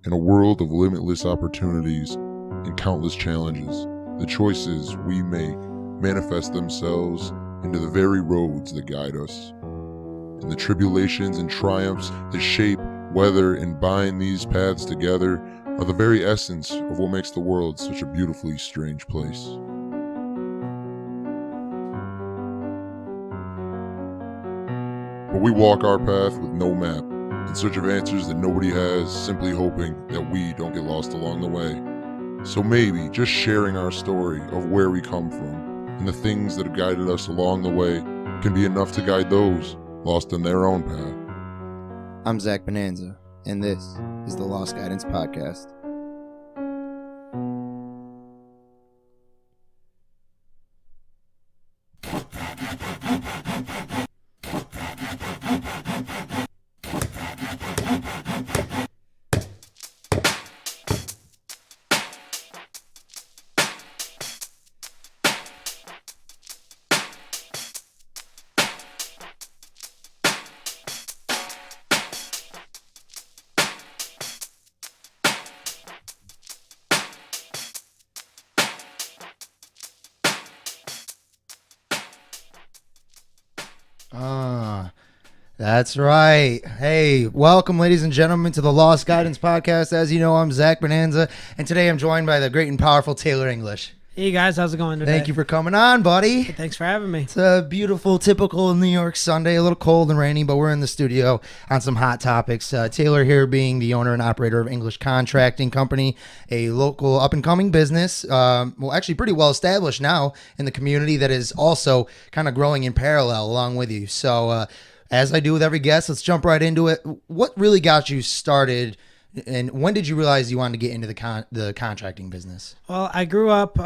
In a world of limitless opportunities and countless challenges, the choices we make manifest themselves into the very roads that guide us. And the tribulations and triumphs that shape, weather, and bind these paths together are the very essence of what makes the world such a beautifully strange place. But we walk our path with no map, in search of answers that nobody has, simply hoping that we don't get lost along the way. So maybe just sharing our story of where we come from and the things that have guided us along the way can be enough to guide those lost in their own path. I'm Zach Bonanza, and this is the Lost Guidance Podcast. That's right. Hey, welcome, ladies and gentlemen, to the Lost Guidance Podcast. As you know, I'm Zach Bonanza, and today I'm joined by the great and powerful Taylor English. Hey guys, how's it going today? Thank you for coming on, buddy. Thanks for having me. It's a beautiful, typical New York Sunday, a little cold and rainy, but we're in the studio on some hot topics. Taylor here being the owner and operator of English Contracting Company, a local up-and-coming business, actually pretty well established now in the community that is also kind of growing in parallel along with you. So, as I do with every guest, let's jump right into it. What really got you started, and when did you realize you wanted to get into the contracting business? Well, I grew up,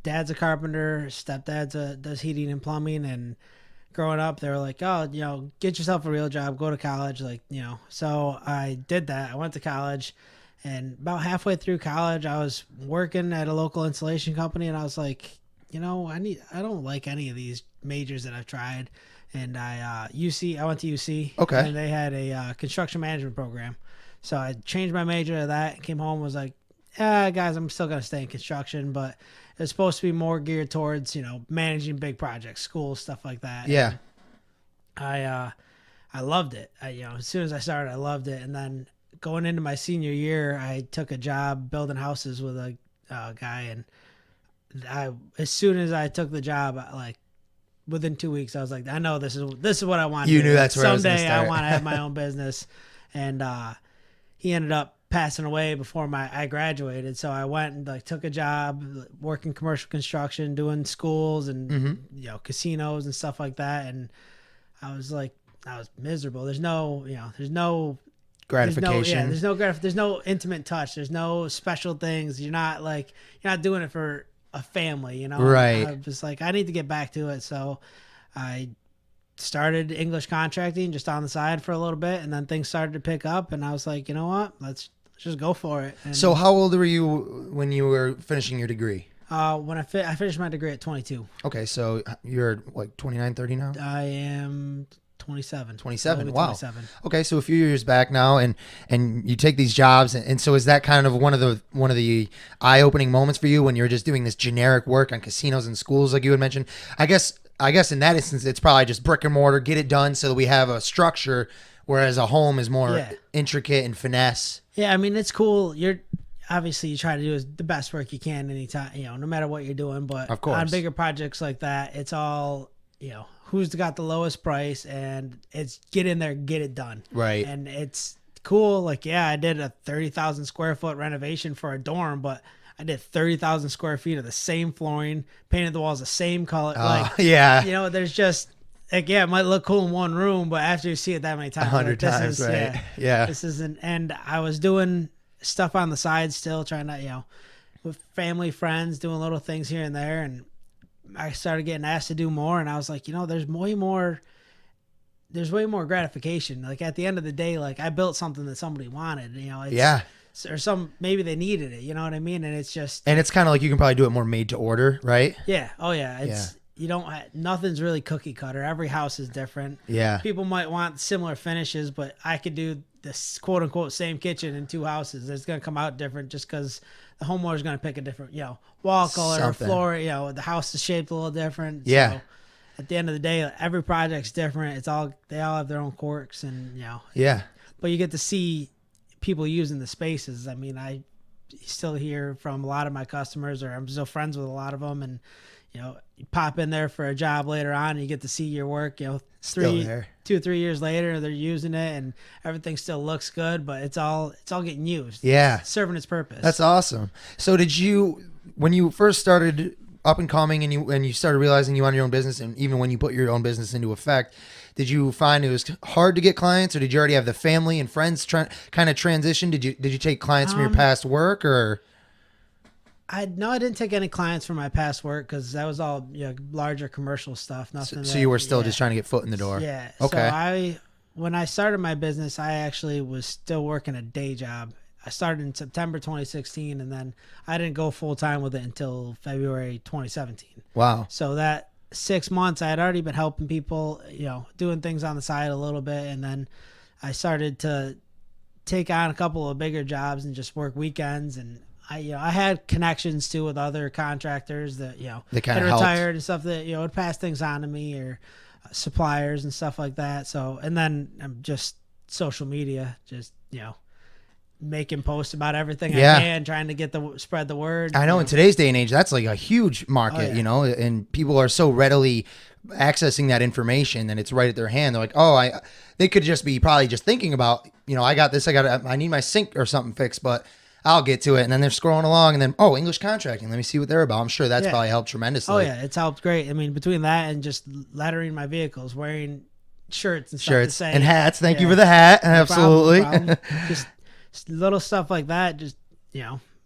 dad's a carpenter, stepdad's does heating and plumbing, and growing up, they were like, oh, get yourself a real job, go to college, So I did that. I went to college, and about halfway through college, I was working at a local installation company, and I was like, I don't like any of these majors that I've tried. And I went to UC. Okay. And they had a construction management program. So I changed my major to that, came home and was like, guys, I'm still going to stay in construction, but it's supposed to be more geared towards, managing big projects, schools, stuff like that. Yeah. And I loved it. As soon as I started, I loved it. And then going into my senior year, I took a job building houses with a guy. And as soon as I took the job, within 2 weeks, I was like, I know this is what I want. You knew that's where someday I want to have my own business. And he ended up passing away before I graduated. So I went and took a job working commercial construction, doing schools and casinos and stuff like that. And I was miserable. There's no gratification. There's no intimate touch. There's no special things. You're not doing it for a family, Right. I was like, I need to get back to it. So I started English contracting just on the side for a little bit, and then things started to pick up, and I was like, you know what? Let's just go for it. And so how old were you when you were finishing your degree? When I finished my degree at 22. Okay, so you're 29, 30 now? I am 27. 27, wow. 27. Okay, so a few years back now, and you take these jobs, and so is that kind of one of the eye-opening moments for you when you're just doing this generic work on casinos and schools like you had mentioned? I guess in that instance, it's probably just brick and mortar, get it done so that we have a structure, whereas a home is more intricate and finesse. Yeah, I mean, it's cool. You try to do the best work you can anytime, no matter what you're doing. But of course, on bigger projects like that, it's all, who's got the lowest price, and it's get in there, get it done. Right. And it's cool. I did a 30,000 square foot renovation for a dorm, but I did 30,000 square feet of the same flooring, painted the walls the same color. Yeah. There's just, it might look cool in one room, but after you see it that many times, 100 times, right? Yeah. This isn't, and I was doing stuff on the side still, trying to, with family, friends, doing little things here and there. And I started getting asked to do more, and I was like, there's way more gratification. At the end of the day, I built something that somebody wanted, or maybe they needed it, you know what I mean? And it's kind of like you can probably do it more made to order, right? Yeah. Oh yeah. Nothing's really cookie cutter. Every house is different. Yeah. People might want similar finishes, but I could do this quote unquote same kitchen in 2 houses. It's going to come out different just because the homeowner's going to pick a different, wall color or Something. floor. The house is shaped a little different. Yeah. So at the end of the day, every project's different. They all have their own quirks, and Yeah. but you get to see people using the spaces. I mean, I still hear from a lot of my customers, or I'm still friends with a lot of them, and you pop in there for a job later on, and you get to see your work. Still there. 2 or 3 years later, they're using it, and everything still looks good, but it's all getting used. Yeah. It's serving its purpose. That's awesome. So did you, when you first started up and coming and you started realizing you wanted your own business, and even when you put your own business into effect, did you find it was hard to get clients, or did you already have the family and friends kind of transition? Did you take clients from your past work, or? I didn't take any clients from my past work because that was all larger commercial stuff. Nothing. So you were still just trying to get foot in the door. Yeah. Okay. So when I started my business, I actually was still working a day job. I started in September 2016, and then I didn't go full time with it until February 2017. Wow. So that 6 months, I had already been helping people, doing things on the side a little bit, and then I started to take on a couple of bigger jobs and just work weekends. And I had connections too with other contractors that They kinda had helped. retired and stuff that would pass things on to me, or suppliers and stuff like that. So, and then I'm just social media, just making posts about everything Yeah. I can, trying to spread the word. I know in today's day and age, that's like a huge market, Oh, yeah. and people are so readily accessing that information, and it's right at their hand. They're like, they could just be probably just thinking about, I got this, I need my sink or something fixed, but I'll get to it. And then they're scrolling along, and then, English Contracting, let me see what they're about. I'm sure that's Yeah. probably helped tremendously. Oh yeah, it's helped great. I mean, between that and just lettering my vehicles, wearing shirts and stuff to Shirts say, and hats. Thank you Yeah. for the hat. No Absolutely. problem. Just little stuff like that just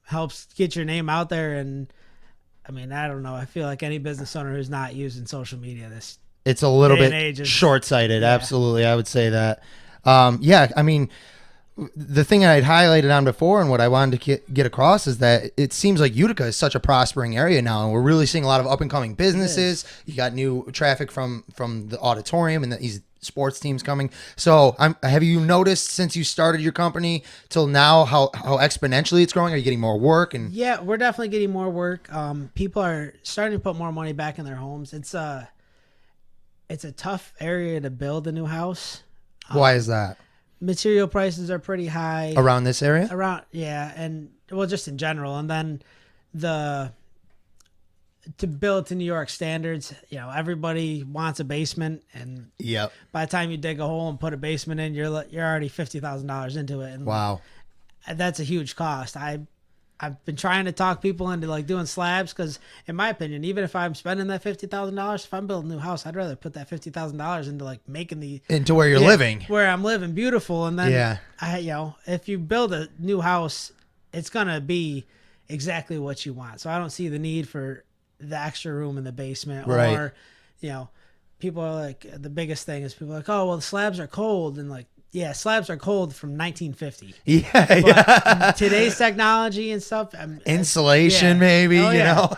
helps get your name out there. And I mean, I don't know, I feel like any business owner who's not using social media It's a little Day and bit age is- short-sighted. Yeah. Absolutely. I would say that. I mean, the thing I'd highlighted on before and what I wanted to get across is that it seems like Utica is such a prospering area now, and we're really seeing a lot of up-and-coming businesses. You got new traffic from the auditorium and these sports teams coming. So have you noticed since you started your company till now how exponentially it's growing? Are you getting more work? And Yeah, we're definitely getting more work. People are starting to put more money back in their homes. It's a tough area to build a new house. why is that? Material prices are pretty high Around this area? and well, just in general. And then to build to New York standards, everybody wants a basement, and Yep. by the time you dig a hole and put a basement in, you're already $50,000 into it. And Wow. that's a huge cost. I've been trying to talk people into doing slabs because, in my opinion, even if I'm spending that $50,000, if I'm building a new house, I'd rather put that $50,000 into making Into where you're living. where I'm living beautiful. And then Yeah. if you build a new house, it's gonna be exactly what you want. So I don't see the need for the extra room in the basement, Right. or people are like, the biggest thing is people are like, oh well, the slabs are cold, and yeah, slabs are cold from 1950. Yeah. Today's technology and stuff, Insulation, yeah. maybe, Oh, yeah.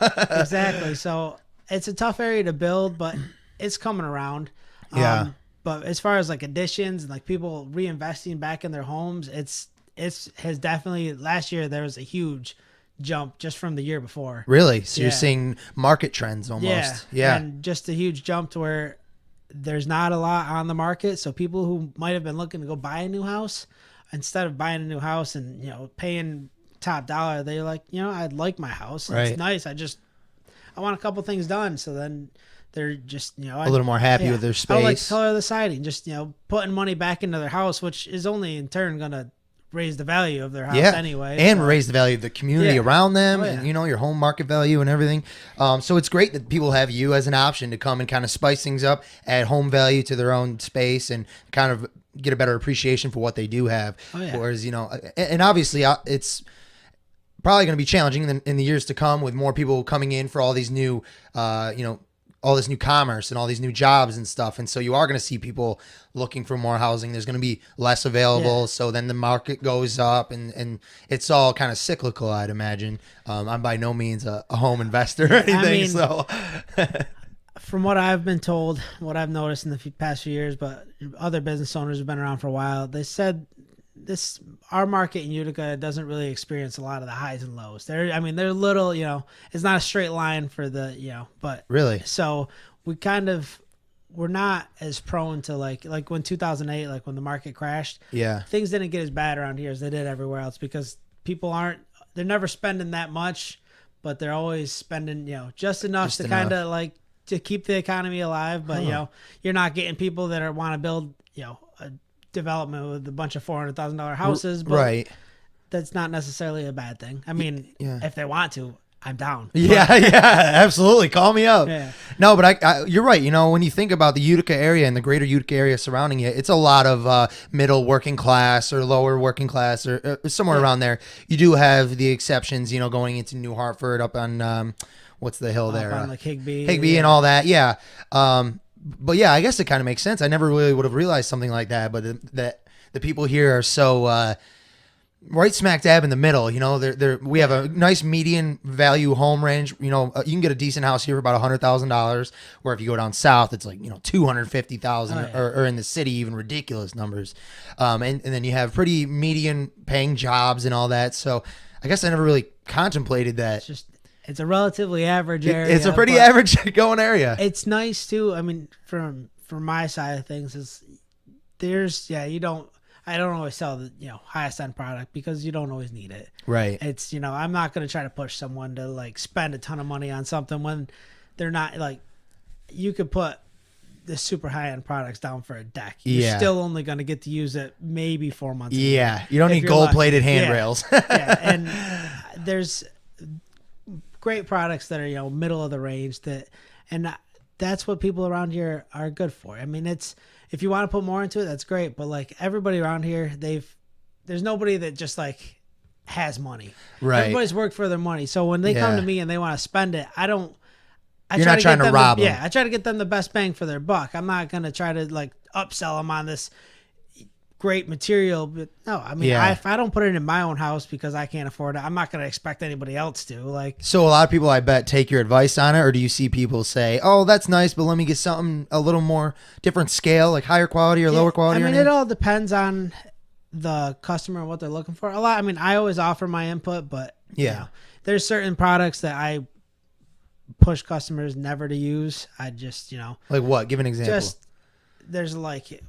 Exactly. So it's a tough area to build, but it's coming around. Yeah. But as far as additions and people reinvesting back in their homes, it has definitely, last year there was a huge jump just from the year before. Really? So Yeah. you're seeing market trends almost. Yeah. And just a huge jump to where there's not a lot on the market. So people who might have been looking to go buy a new house, instead of buying a new house and, paying top dollar, they're like, I'd like my house. Right. It's nice. I want a couple things done. So then they're just, A little more happy with their I would like the space. color of the siding, just, putting money back into their house, which is only in turn going to raise the value of their house anyway. And so. raise the value of the community Yeah. around them, Oh, yeah. and your home market value and everything. So it's great that people have you as an option to come and kind of spice things up, add home value to their own space, and kind of get a better appreciation for what they do have. Oh, yeah. Whereas and obviously it's probably going to be challenging in the years to come with more people coming in for all these new all this new commerce and all these new jobs and stuff. And so you are going to see people looking for more housing. There's going to be less available. Yeah. So then the market goes up, and it's all kind of cyclical, I'd imagine. I'm by no means a home investor or anything. mean, So From what I've been told, what I've noticed in the past few years, but other business owners have been around for a while, they said our market in Utica doesn't really experience a lot of the highs and lows. They're little, it's not a straight line for the, but Really? so we're not as prone to like when 2008, like when the market crashed. Yeah. Things didn't get as bad around here as they did everywhere else because they're never spending that much, but they're always spending, just enough to kind of like to keep the economy alive. But, you're not getting people that want to build, a development with a bunch of $400,000 houses. But right. That's not necessarily a bad thing. I mean, if they want to, I'm down. Yeah, absolutely. Call me up. Yeah. No, but you're right. When you think about the Utica area and the greater Utica area surrounding it, it's a lot of middle working class or lower working class or somewhere around there. You do have the exceptions, going into New Hartford up on what's the hill there? On like Higbee. And all that. Yeah. But yeah, I guess it kind of makes sense. I never really would have realized something like that, but that the people here are so right smack dab in the middle. We have a nice median value home range. You can get a decent house here for about $100,000, where if you go down south, it's like, 250,000 or in the city, even ridiculous numbers. And then you have pretty median paying jobs and all that. So I guess I never really contemplated that. It's a relatively average area. It's a pretty average going area. It's nice too. I mean, from my side of things, I don't always sell the highest end product because you don't always need it. Right. It's I'm not going to try to push someone to like spend a ton of money on something when they're not like. You could put the super high end products down for a deck. You're still only going to get to use it maybe 4 months. Yeah, you don't need gold plated handrails. Yeah, and there's great products that are middle of the range and that's what people around here are good for. I mean, if you want to put more into it, that's great. But like everybody around here, there's nobody that just like has money. Right. Everybody's worked for their money. So when they come to me and they want to spend it, you're not trying to rob them. Yeah, I try to get them the best bang for their buck. I'm not going to try to like upsell them on this great material. But no, I mean, if I don't put it in my own house because I can't afford it, I'm not going to expect anybody else to. Like, so a lot of people, I bet, take your advice on it, or do you see people say, "Oh, that's nice, but let me get something a little more different scale, like higher quality or lower quality"? I mean, it all depends on the customer and what they're looking for. I always offer my input, but there's certain products that I push customers never to use. I just, like what? Give an example. There's like,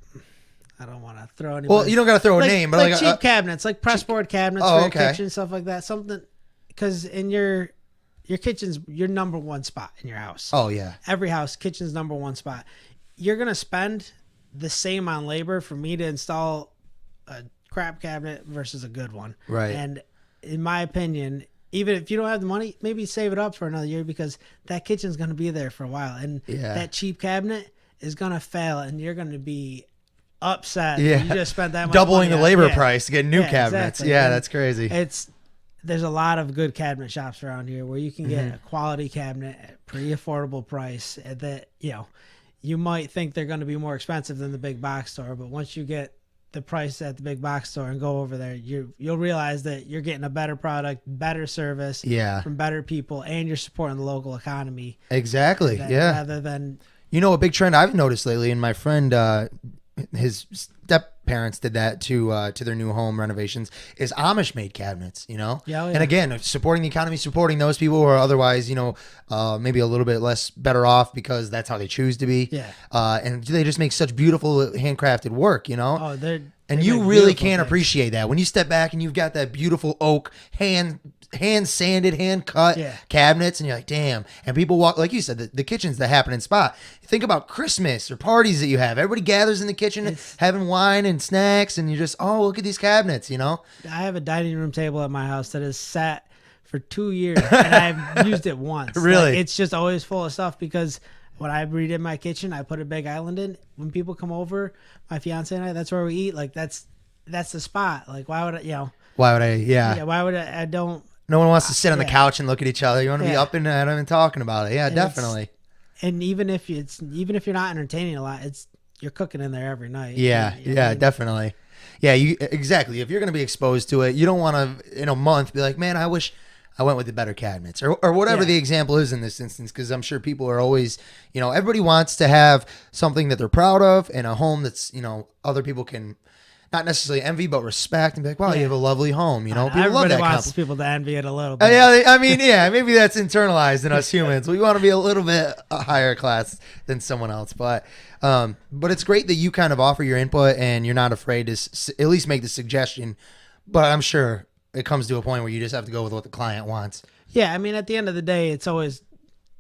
I don't want to throw any. Well, you don't got to throw a name, but like cheap cabinets, like pressboard cabinets for your kitchen, stuff like that. Something, because in your kitchen's your number one spot in your house. Oh yeah. Every house, kitchen's number one spot. You're gonna spend the same on labor for me to install a crap cabinet versus a good one. Right. And in my opinion, even if you don't have the money, maybe save it up for another year because that kitchen's gonna be there for a while, and that cheap cabinet is gonna fail, and you're gonna be upset. You just spent that much doubling money the labor price to get new cabinets. Exactly. Yeah, and that's crazy. There's a lot of good cabinet shops around here where you can get a quality cabinet at a pretty affordable price that you might think they're going to be more expensive than the big box store, but once you get the price at the big box store and go over there, you'll realize that you're getting a better product, better service from better people, and you're supporting the local economy. Exactly. Rather than a big trend I've noticed lately, and my friend his step parents did that to their new home renovations, is Amish made cabinets, and again, supporting the economy, supporting those people who are otherwise, maybe a little bit less better off because that's how they choose to be. And they just make such beautiful handcrafted work, and you really can't appreciate that when you step back and you've got that beautiful oak hand sanded, hand cut cabinets, and you're like, damn. And people walk, like you said, the kitchen's the happening spot. Think about Christmas or parties that you have. Everybody gathers in the kitchen having wine and snacks, and you just, look at these cabinets, I have a dining room table at my house that is sat for 2 years, and I've used it once. Really? Like, it's just always full of stuff because when I redid my kitchen, I put a big island in. When people come over, my fiance and I, that's where we eat. Like, that's the spot. Like, why would I, Why would I? Yeah. Why would I don't. No one wants to sit on the couch and look at each other. You want to be up and at them and talking about it. Yeah, and definitely. And even if you're not entertaining a lot, you're cooking in there every night. Yeah, definitely. Yeah, exactly. If you're going to be exposed to it, you don't want to in a month be like, man, I wish I went with the better cabinets or whatever the example is in this instance, because I'm sure people are always, everybody wants to have something that they're proud of and a home that's, other people can not necessarily envy, but respect, and be like, wow, Yeah. you have a lovely home. You know, people love Everybody that wants compliment. people to envy it a little bit. Yeah, maybe that's internalized in us humans. We want to be a little bit higher class than someone else, but it's great that you kind of offer your input and you're not afraid to at least make the suggestion. But I'm sure it comes to a point where you just have to go with what the client wants. Yeah, I mean, at the end of the day, it's always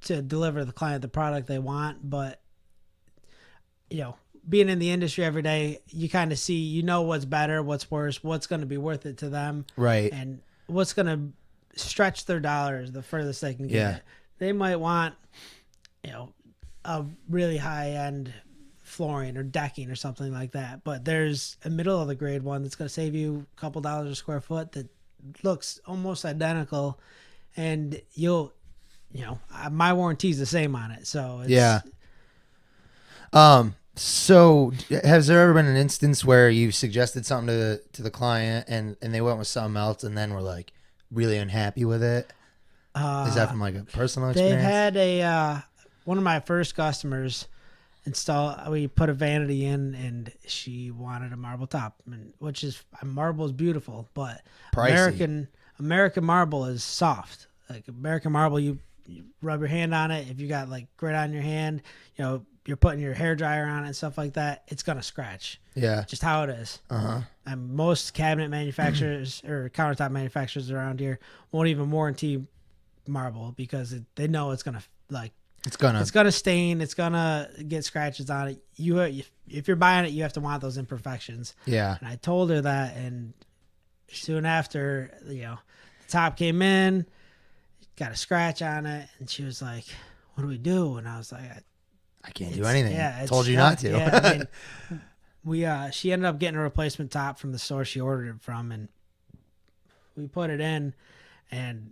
to deliver the client the product they want. But, being in the industry every day, you kind of see, what's better, what's worse, what's going to be worth it to them. Right. And what's going to stretch their dollars the furthest they can get. Yeah. They might want, a really high-end flooring or decking or something like that. But there's a middle of the grade one that's going to save you a couple dollars a square foot that looks almost identical. And my warranty's the same on it. So it's, Yeah. So has there ever been an instance where you suggested something to the client and they went with something else and then were like really unhappy with it? Is that from like a personal experience? They've had one of my first customers we put a vanity in and she wanted a marble top, which is, marble is beautiful, but Pricey. American marble is soft. Like American marble, you rub your hand on it. If you got like grit on your hand, you're putting your hair dryer on it and stuff like that, it's going to scratch. Yeah. Just how it is. Uh-huh. And most cabinet manufacturers or countertop manufacturers around here won't even warranty marble because they know it's going to it's going to stain. It's going to get scratches on it. If you're buying it, you have to want those imperfections. Yeah. And I told her that, and soon after, the top came in, got a scratch on it, and she was like, "What do we do?" And I was like, I can't do anything. Yeah, I told you not to. Yeah, she ended up getting a replacement top from the store she ordered it from, and we put it in, and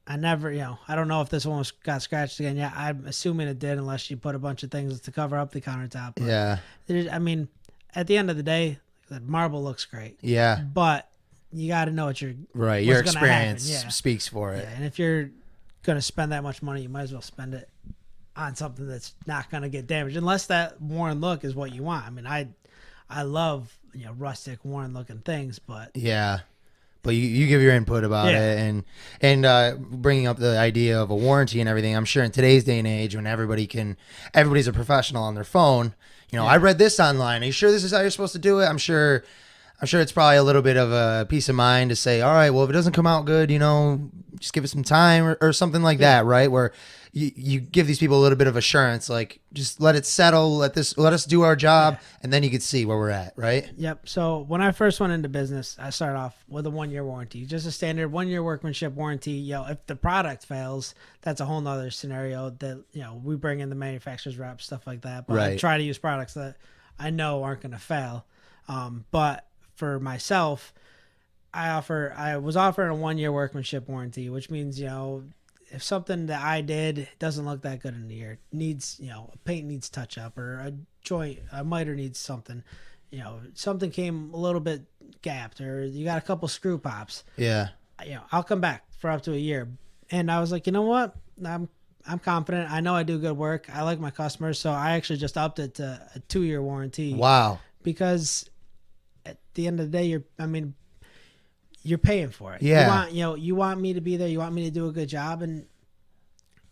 I never, I don't know if this one got scratched again. Yeah, I'm assuming it did, unless she put a bunch of things to cover up the countertop. But yeah. At the end of the day, the marble looks great. Yeah. But you got to know what you're right. Your experience speaks for it. Yeah, and if you're going to spend that much money, you might as well spend it on something that's not going to get damaged, unless that worn look is what you want. I mean, I love rustic, worn looking things, but yeah. But you give your input about it, and bringing up the idea of a warranty and everything. I'm sure in today's day and age, when everybody's a professional on their phone. I read this online. Are you sure this is how you're supposed to do it? I'm sure it's probably a little bit of a peace of mind to say, all right, well, if it doesn't come out good, just give it some time or something like that, right? Where you give these people a little bit of assurance, like just let it settle, let us do our job, and then you can see where we're at, right? Yep. So when I first went into business, I started off with a 1-year warranty, just a standard 1-year workmanship warranty. If the product fails, that's a whole nother scenario that, we bring in the manufacturer's rep, stuff like that. But I try to use products that I know aren't going to fail. But for myself, I was offering a 1-year workmanship warranty, which means, if something that I did doesn't look that good in the year, needs, a paint needs touch up, or a joint, a miter needs something, something came a little bit gapped, or you got a couple screw pops. Yeah. I'll come back for up to a year. And I was like, you know what? I'm confident. I know I do good work. I like my customers. So I actually just upped it to a 2-year warranty. Wow. Because at the end of the day, you're paying for it. Yeah. You want me to be there. You want me to do a good job. And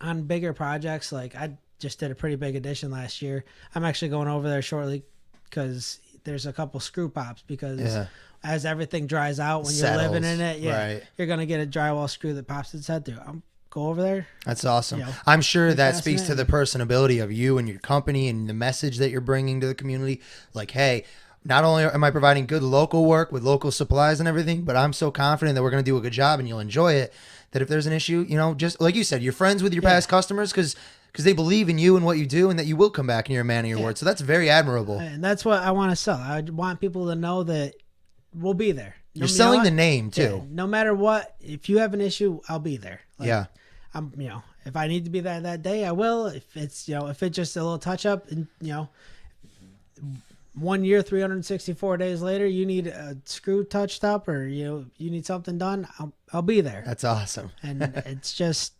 on bigger projects, like I just did a pretty big addition last year. I'm actually going over there shortly because there's a couple screw pops, because as everything dries out when you're living in it, you're going to get a drywall screw that pops its head through. I'll go over there. That's awesome. I'm sure that speaks to the personability of you and your company and the message that you're bringing to the community. Like, hey, not only am I providing good local work with local supplies and everything, but I'm so confident that we're going to do a good job and you'll enjoy it, that if there's an issue, just like you said, you're friends with your past customers because they believe in you and what you do, and that you will come back and you're a man of your word. So that's very admirable. And that's what I want to sell. I want people to know that we'll be there. You're selling the name too. Yeah, no matter what, if you have an issue, I'll be there. I'm, if I need to be there that day, I will. If it's, if it's just a little touch up, and 1 year, 364 days later, you need a screw touched up, or you need something done, I'll be there. That's awesome. And it's just,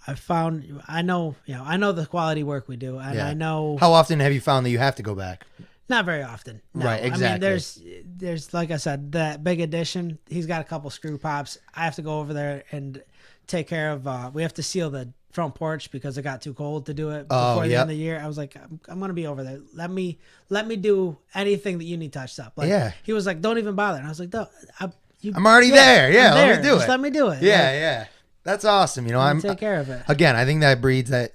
I know the quality work we do, and I know. How often have you found that you have to go back? Not very often. No. Right, exactly. I mean, there's like I said, that big addition. He's got a couple screw pops. I have to go over there and take care of. We have to seal the front porch because it got too cold to do it before the end of the year. I was like, I'm gonna be over there. Let me do anything that you need touched up. Like, he was like, don't even bother. And I was like, no, I'm already there. Yeah, let me do Just it. let me do it. Yeah. That's awesome. I'm take care of it. Again, I think that breeds that,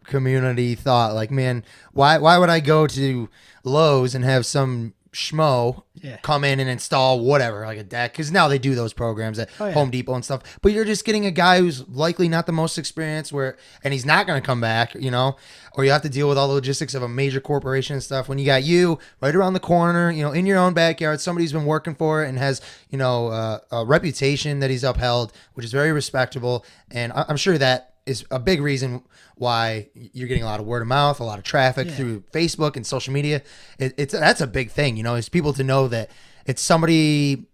community thought. Like, man, why would I go to Lowe's and have some schmo come in and install whatever, like a deck? Because now they do those programs at Home Depot and stuff. But you're just getting a guy who's likely not the most experienced, and he's not going to come back, or you have to deal with all the logistics of a major corporation and stuff. When you got you right around the corner, in your own backyard, somebody who's been working for it and has, a reputation that he's upheld, which is very respectable. And I'm sure that is a big reason why you're getting a lot of word of mouth, a lot of traffic through Facebook and social media. That's a big thing, is people to know that it's somebody,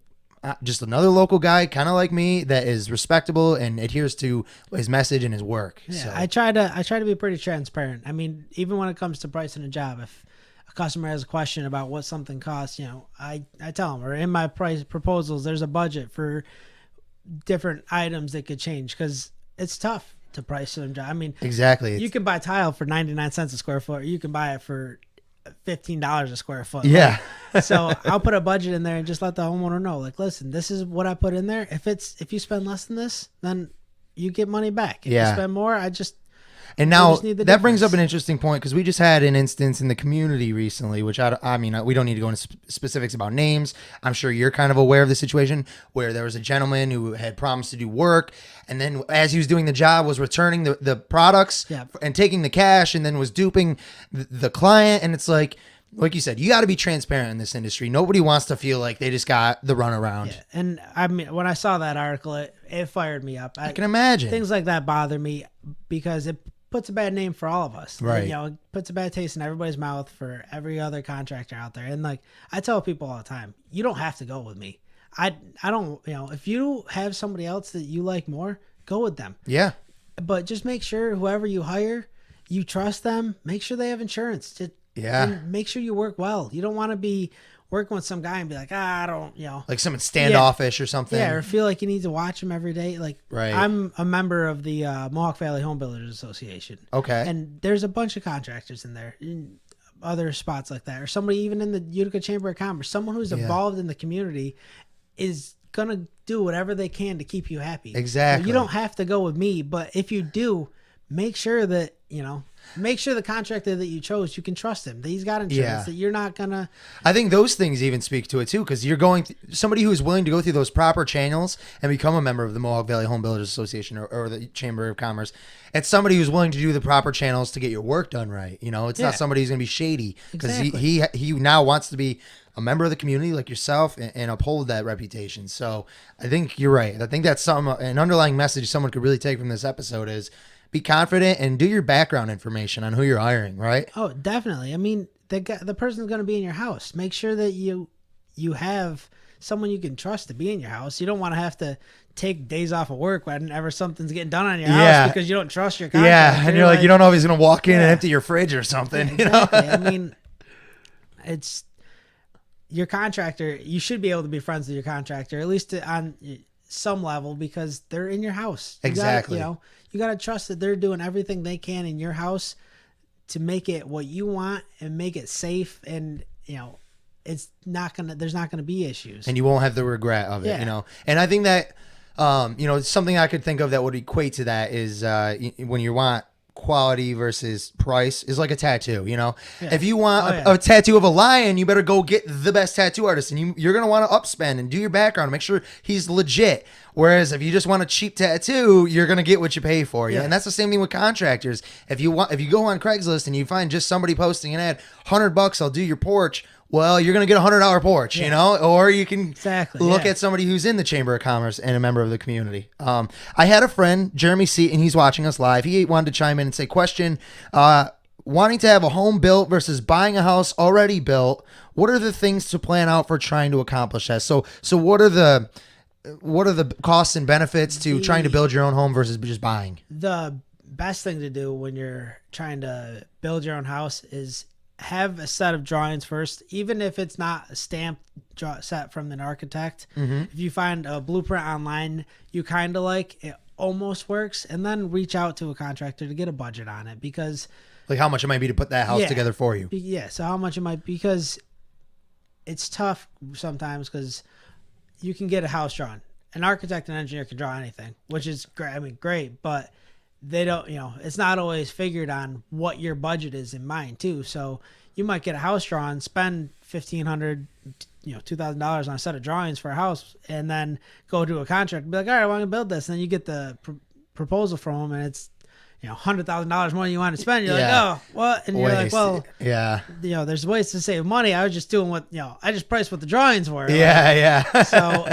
just another local guy, kind of like me, that is respectable and adheres to his message and his work. Yeah, so. I try to be pretty transparent. I mean, even when it comes to pricing a job, if a customer has a question about what something costs, I tell them, or in my price proposals, there's a budget for different items that could change because it's tough to price them. I mean, exactly. You can buy tile for 99 cents a square foot, or you can buy it for $15 a square foot. Yeah. So I'll put a budget in there and just let the homeowner know, like, listen, this is what I put in there. If you spend less than this, then you get money back. If you spend more, And now that brings up an interesting point, because we just had an instance in the community recently, which I mean, we don't need to go into specifics about names. I'm sure you're kind of aware of the situation where there was a gentleman who had promised to do work, and then as he was doing the job was returning the products and taking the cash, and then was duping the client. And it's like you said, you got to be transparent in this industry. Nobody wants to feel like they just got the runaround. Yeah. And I mean, when I saw that article, it fired me up. I can imagine. Things like that bother me because it puts a bad name for all of us. Right. It puts a bad taste in everybody's mouth for every other contractor out there. And like I tell people all the time, you don't have to go with me. I don't, if you have somebody else that you like more, go with them. Yeah. But just make sure whoever you hire, you trust them. Make sure they have insurance. And make sure you work well. You don't want to be working with some guy and be like, I don't, like someone standoffish or something. Yeah, or feel like you need to watch him every day. Like, I'm a member of the Mohawk Valley Home Builders Association. Okay. And there's a bunch of contractors in there, in other spots like that, or somebody even in the Utica Chamber of Commerce. Someone who's involved in the community is gonna do whatever they can to keep you happy. Exactly. You don't have to go with me, but if you do, make sure that make sure the contractor that you chose, you can trust him, that he's got insurance, that you're not gonna. I think those things even speak to it too, because you're going somebody who is willing to go through those proper channels and become a member of the Mohawk Valley Home Builders Association or the Chamber of Commerce. It's somebody who's willing to do the proper channels to get your work done right. It's not somebody who's going to be shady, because he now wants to be a member of the community like yourself and uphold that reputation. So I think you're right. I think that's an underlying message someone could really take from this episode is be confident and do your background information on who you're hiring, right? Oh, definitely. I mean, the person's going to be in your house. Make sure that you have someone you can trust to be in your house. You don't want to have to take days off of work whenever something's getting done on your house because you don't trust your contractor. Yeah, and you're like, you don't know if he's going to walk in and empty your fridge or something. Exactly. I mean, it's your contractor. You should be able to be friends with your contractor, at least on some level, because they're in your house. Exactly. You got to trust that they're doing everything they can in your house to make it what you want and make it safe. And, there's not going to be issues. And you won't have the regret of it, And I think that, something I could think of that would equate to that is when you want quality versus price is like a tattoo, If you want a tattoo of a lion, you better go get the best tattoo artist, and you're going to want to upspend and do your background, make sure he's legit. Whereas if you just want a cheap tattoo, you're going to get what you pay for. And that's the same thing with contractors. If you go on Craigslist and you find just somebody posting an ad, $100, I'll do your porch. Well, you're going to get a $100 porch, or you can look at somebody who's in the Chamber of Commerce and a member of the community. I had a friend, Jeremy Seaton, he's watching us live. He wanted to chime in and say, question, wanting to have a home built versus buying a house already built. What are the things to plan out for trying to accomplish that? So what are the costs and benefits to trying to build your own home versus just buying? The best thing to do when you're trying to build your own house is have a set of drawings first, even if it's not a stamped set from an architect. If you find a blueprint online you kind of like, it almost works, and then reach out to a contractor to get a budget on it, because Like how much it might be to put that house together for you. Yeah, so how much it might, because it's tough sometimes, because you can get a house drawn. An architect and engineer can draw anything, which is great. I mean, great, but they don't, it's not always figured on what your budget is in mind too. So you might get a house drawn, spend $1,500, $2,000 on a set of drawings for a house, and then go to a contractor and be like, all right, I want to build this. And then you get the proposal from them, and it's, $100,000 more than you want to spend. You're like, oh, what? And you're like, well, yeah, there's ways to save money. I was just doing what, I just priced what the drawings were. Yeah. So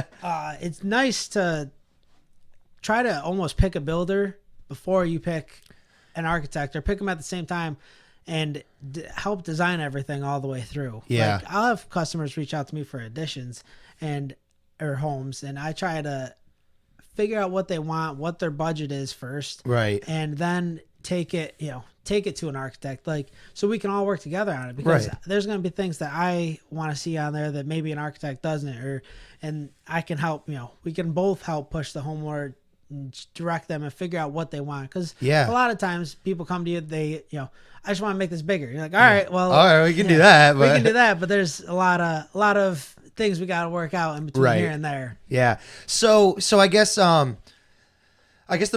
it's nice to try to almost pick a builder before you pick an architect, or pick them at the same time, and help design everything all the way through. Yeah. Like, I'll have customers reach out to me for additions or homes, and I try to figure out what they want, what their budget is first. Right. And then take it to an architect, so we can all work together on it, because there's going to be things that I want to see on there that maybe an architect doesn't, and I can help, we can both help push the homeowner, direct them and figure out what they want. Because a lot of times people come to you, they, I just want to make this bigger. You're like, all right, well, all right, we can do that. We can do that. But there's a lot of things we got to work out in between here and there. Yeah. So I guess the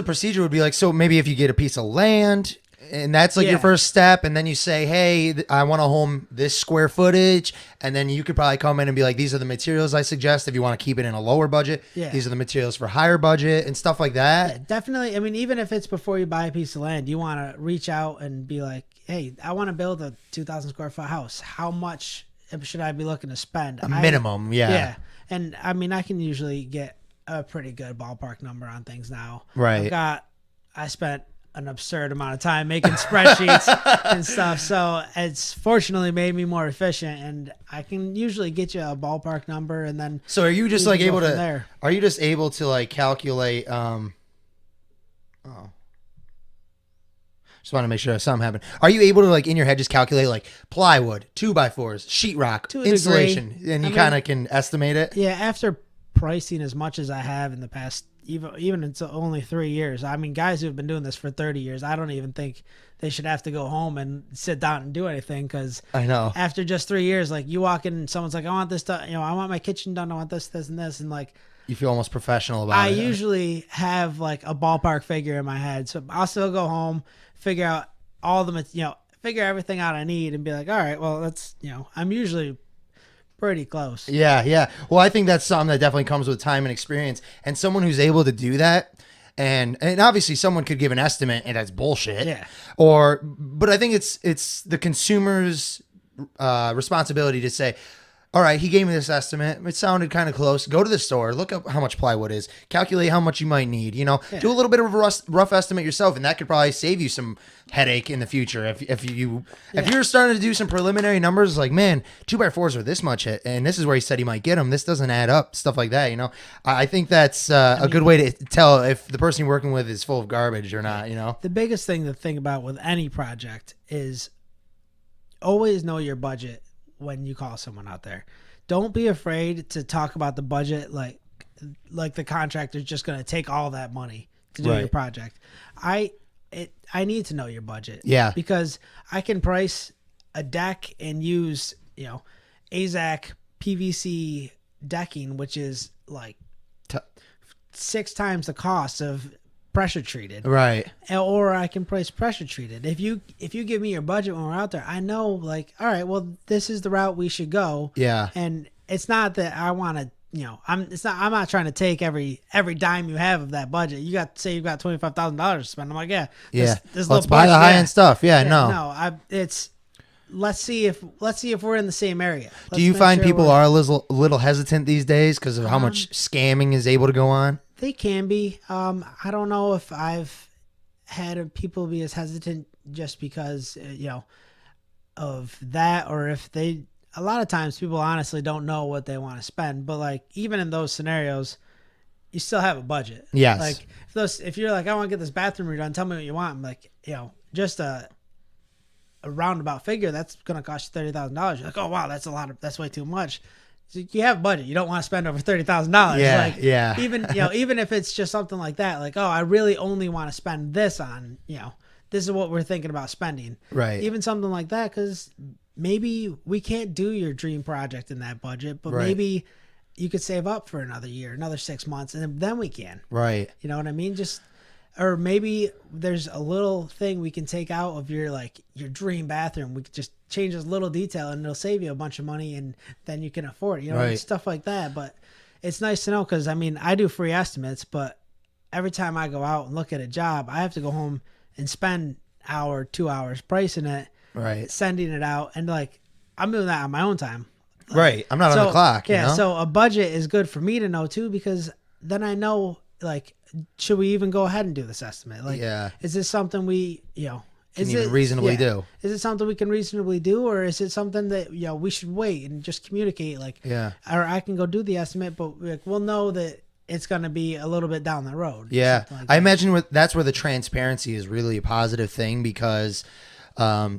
procedure would be like, so maybe if you get a piece of land, and that's like your first step, and then you say, hey, I want a home this square footage, and then you could probably come in and be like, these are the materials I suggest if you want to keep it in a lower budget. Yeah. These are the materials for higher budget and stuff like that. Yeah, definitely. I mean, even if it's before you buy a piece of land, you want to reach out and be like, hey, I want to build a 2,000 square foot house. How much should I be looking to spend? A minimum, Yeah. And I mean, I can usually get a pretty good ballpark number on things now. Right. I spent an absurd amount of time making spreadsheets and stuff, so it's fortunately made me more efficient, and I can usually get you a ballpark number, and then so are you just like able to there. Are you just able to like calculate just want to make sure something happened. Are you able to like in your head just calculate like plywood, 2x4s, sheetrock, insulation, and you kind of can estimate it? Yeah, after pricing as much as I have in the past, even it's only 3 years. I mean, guys who have been doing this for 30 years, I don't even think they should have to go home and sit down and do anything, because I know after just 3 years, like you walk in and someone's like, I want this done, I want my kitchen done, I want this, and this, and like you feel almost professional about it. I usually have like a ballpark figure in my head, so I'll still go home, figure out all the figure everything out I need, and be like, all right, well, that's I'm usually pretty close. Yeah. Well, I think that's something that definitely comes with time and experience, and someone who's able to do that. And obviously someone could give an estimate and that's bullshit. Yeah. But I think it's the consumer's responsibility to say, all right, he gave me this estimate. It sounded kind of close. Go to the store, look up how much plywood is, calculate how much you might need, do a little bit of a rough estimate yourself. And that could probably save you some headache in the future. If you're starting to do some preliminary numbers, like, man, 2x4s are this much, and this is where he said he might get them. This doesn't add up, stuff like that. I think that's a good way to tell if the person you're working with is full of garbage or not. The biggest thing to think about with any project is always know your budget. When you call someone out there, don't be afraid to talk about the budget like the contractor's just going to take all that money to do your project. I need to know your budget. Yeah. Because I can price a deck and use, AZAC PVC decking, which is like 6 times the cost of pressure treated. Right. Or I can price pressure treated. If you give me your budget when we're out there, I know, like, all right, well, this is the route we should go. Yeah. And it's not that I want to, I'm not trying to take every dime you have of that budget. You've got $25,000 to spend. I'm like, let's buy the high end stuff. Let's see if we're in the same area. Do you find people are a little hesitant these days because of how much scamming is able to go on? They can be. I don't know if I've had people be as hesitant just because, of that, or if a lot of times people honestly don't know what they want to spend. But like, even in those scenarios, you still have a budget. Yes. Like if you're like, I want to get this bathroom redone, tell me what you want. I'm like, just a roundabout figure, that's going to cost you $30,000. You're like, oh wow, that's way too much. So you have a budget. You don't want to spend over $30,000. Yeah, like, yeah. Even if it's just something like that, like, oh, I really only want to spend this on, this is what we're thinking about spending. Right. Even something like that, because maybe we can't do your dream project in that budget, but Right. maybe you could save up for another year, another 6 months, and then we can. Right. You know what I mean? Or maybe there's a little thing we can take out of your dream bathroom. We could just change this little detail and it'll save you a bunch of money, and then you can afford it. Right. Stuff like that. But it's nice to know, because I do free estimates, but every time I go out and look at a job, I have to go home and spend an hour, 2 hours pricing it, Right. sending it out, and I'm doing that on my own time. Right. I'm not on the clock. Yeah. You know? So a budget is good for me to know too, because then I know, should we even go ahead and do this estimate? Yeah. Is this something we, Can even reasonably do? Is it something we can reasonably do, or is it something that we should wait and just communicate? Yeah. Or I can go do the estimate, but we'll know that it's going to be a little bit down the road. Yeah. Something like I that. imagine that's where the transparency is really a positive thing, because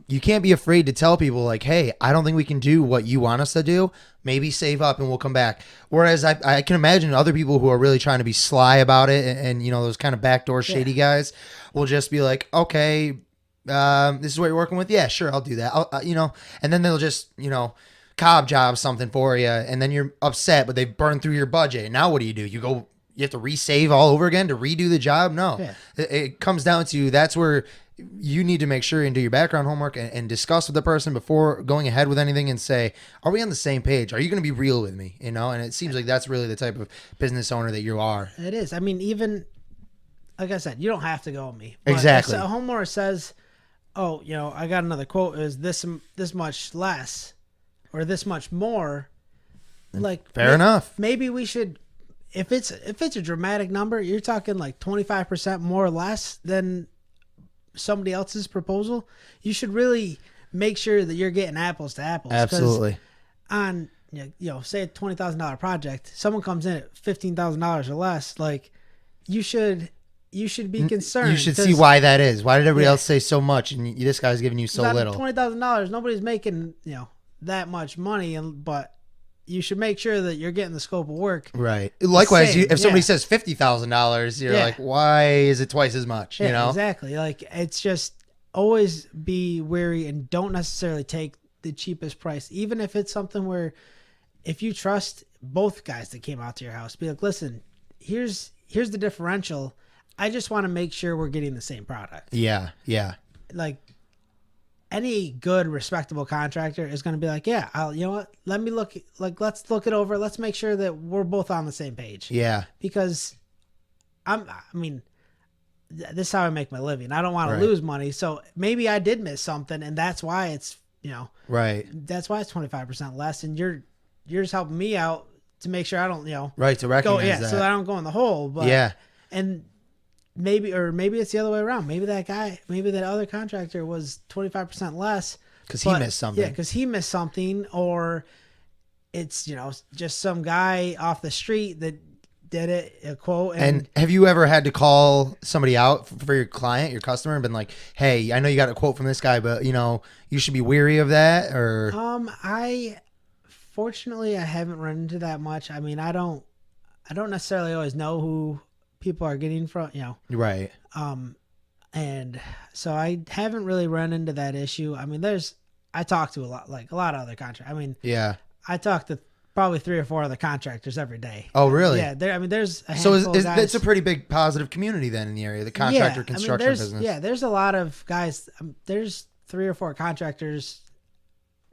you can't be afraid to tell people like, hey, I don't think we can do what you want us to do. Maybe save up and we'll come back. Whereas I can imagine other people who are really trying to be sly about it, and those kind of backdoor shady guys will just be like, okay, this is what you're working with. Yeah, sure, I'll do that. And then they'll just, cob job something for you, and then you're upset, but they've burned through your budget. Now what do? You have to resave all over again to redo the job? No. Yeah. It comes down to, that's where you need to make sure and do your background homework and discuss with the person before going ahead with anything, and say, are we on the same page? Are you going to be real with me? And it seems like that's really the type of business owner that you are. It is. I mean, even like I said, you don't have to go with me. But Exactly. If a homeowner says, oh, I got another quote, is this much less or this much more, Fair enough. Maybe we should, if it's a dramatic number, you're talking 25% more or less than somebody else's proposal, you should really make sure that you're getting apples to apples. Absolutely. On say a $20,000 project, someone comes in at $15,000 or less, you should be concerned. You should see why that is. Why did everybody else say so much and this guy's giving you so little? $20,000, nobody's making that much money, but you should make sure that you're getting the scope of work. Right. Likewise, same, if somebody says $50,000, you're like, why is it twice as much? Exactly. It's just always be wary and don't necessarily take the cheapest price, even if it's something where, if you trust both guys that came out to your house, be like, listen, here's the differential. I just want to make sure we're getting the same product. Yeah. Yeah. Any good, respectable contractor is going to be like, yeah, let's look it over. Let's make sure that we're both on the same page. Yeah. Because this is how I make my living. I don't want to lose money. So maybe I did miss something, and that's why it's, right. That's why it's 25% less. And you're just helping me out to make sure I don't, right. To recognize that. so that I don't go in the hole. But, yeah. And maybe it's the other way around. Maybe that other contractor was 25% less because he missed something. Yeah, because he missed something, or it's just some guy off the street that did it, a quote. And have you ever had to call somebody out for your client, your customer, and been like, "Hey, I know you got a quote from this guy, but you should be weary of that"? Or fortunately, I haven't run into that much. I mean, I don't necessarily always know who people are getting from, right. And so I haven't really run into that issue. I mean, I talk to a lot of other contractors. I mean, yeah, I talk to probably 3 or 4 other contractors every day. Oh, really? Yeah. There's a so handful of guys. it's a pretty big positive community then in the area, the contractor construction business. Yeah, there's a lot of guys. There's 3 or 4 contractors,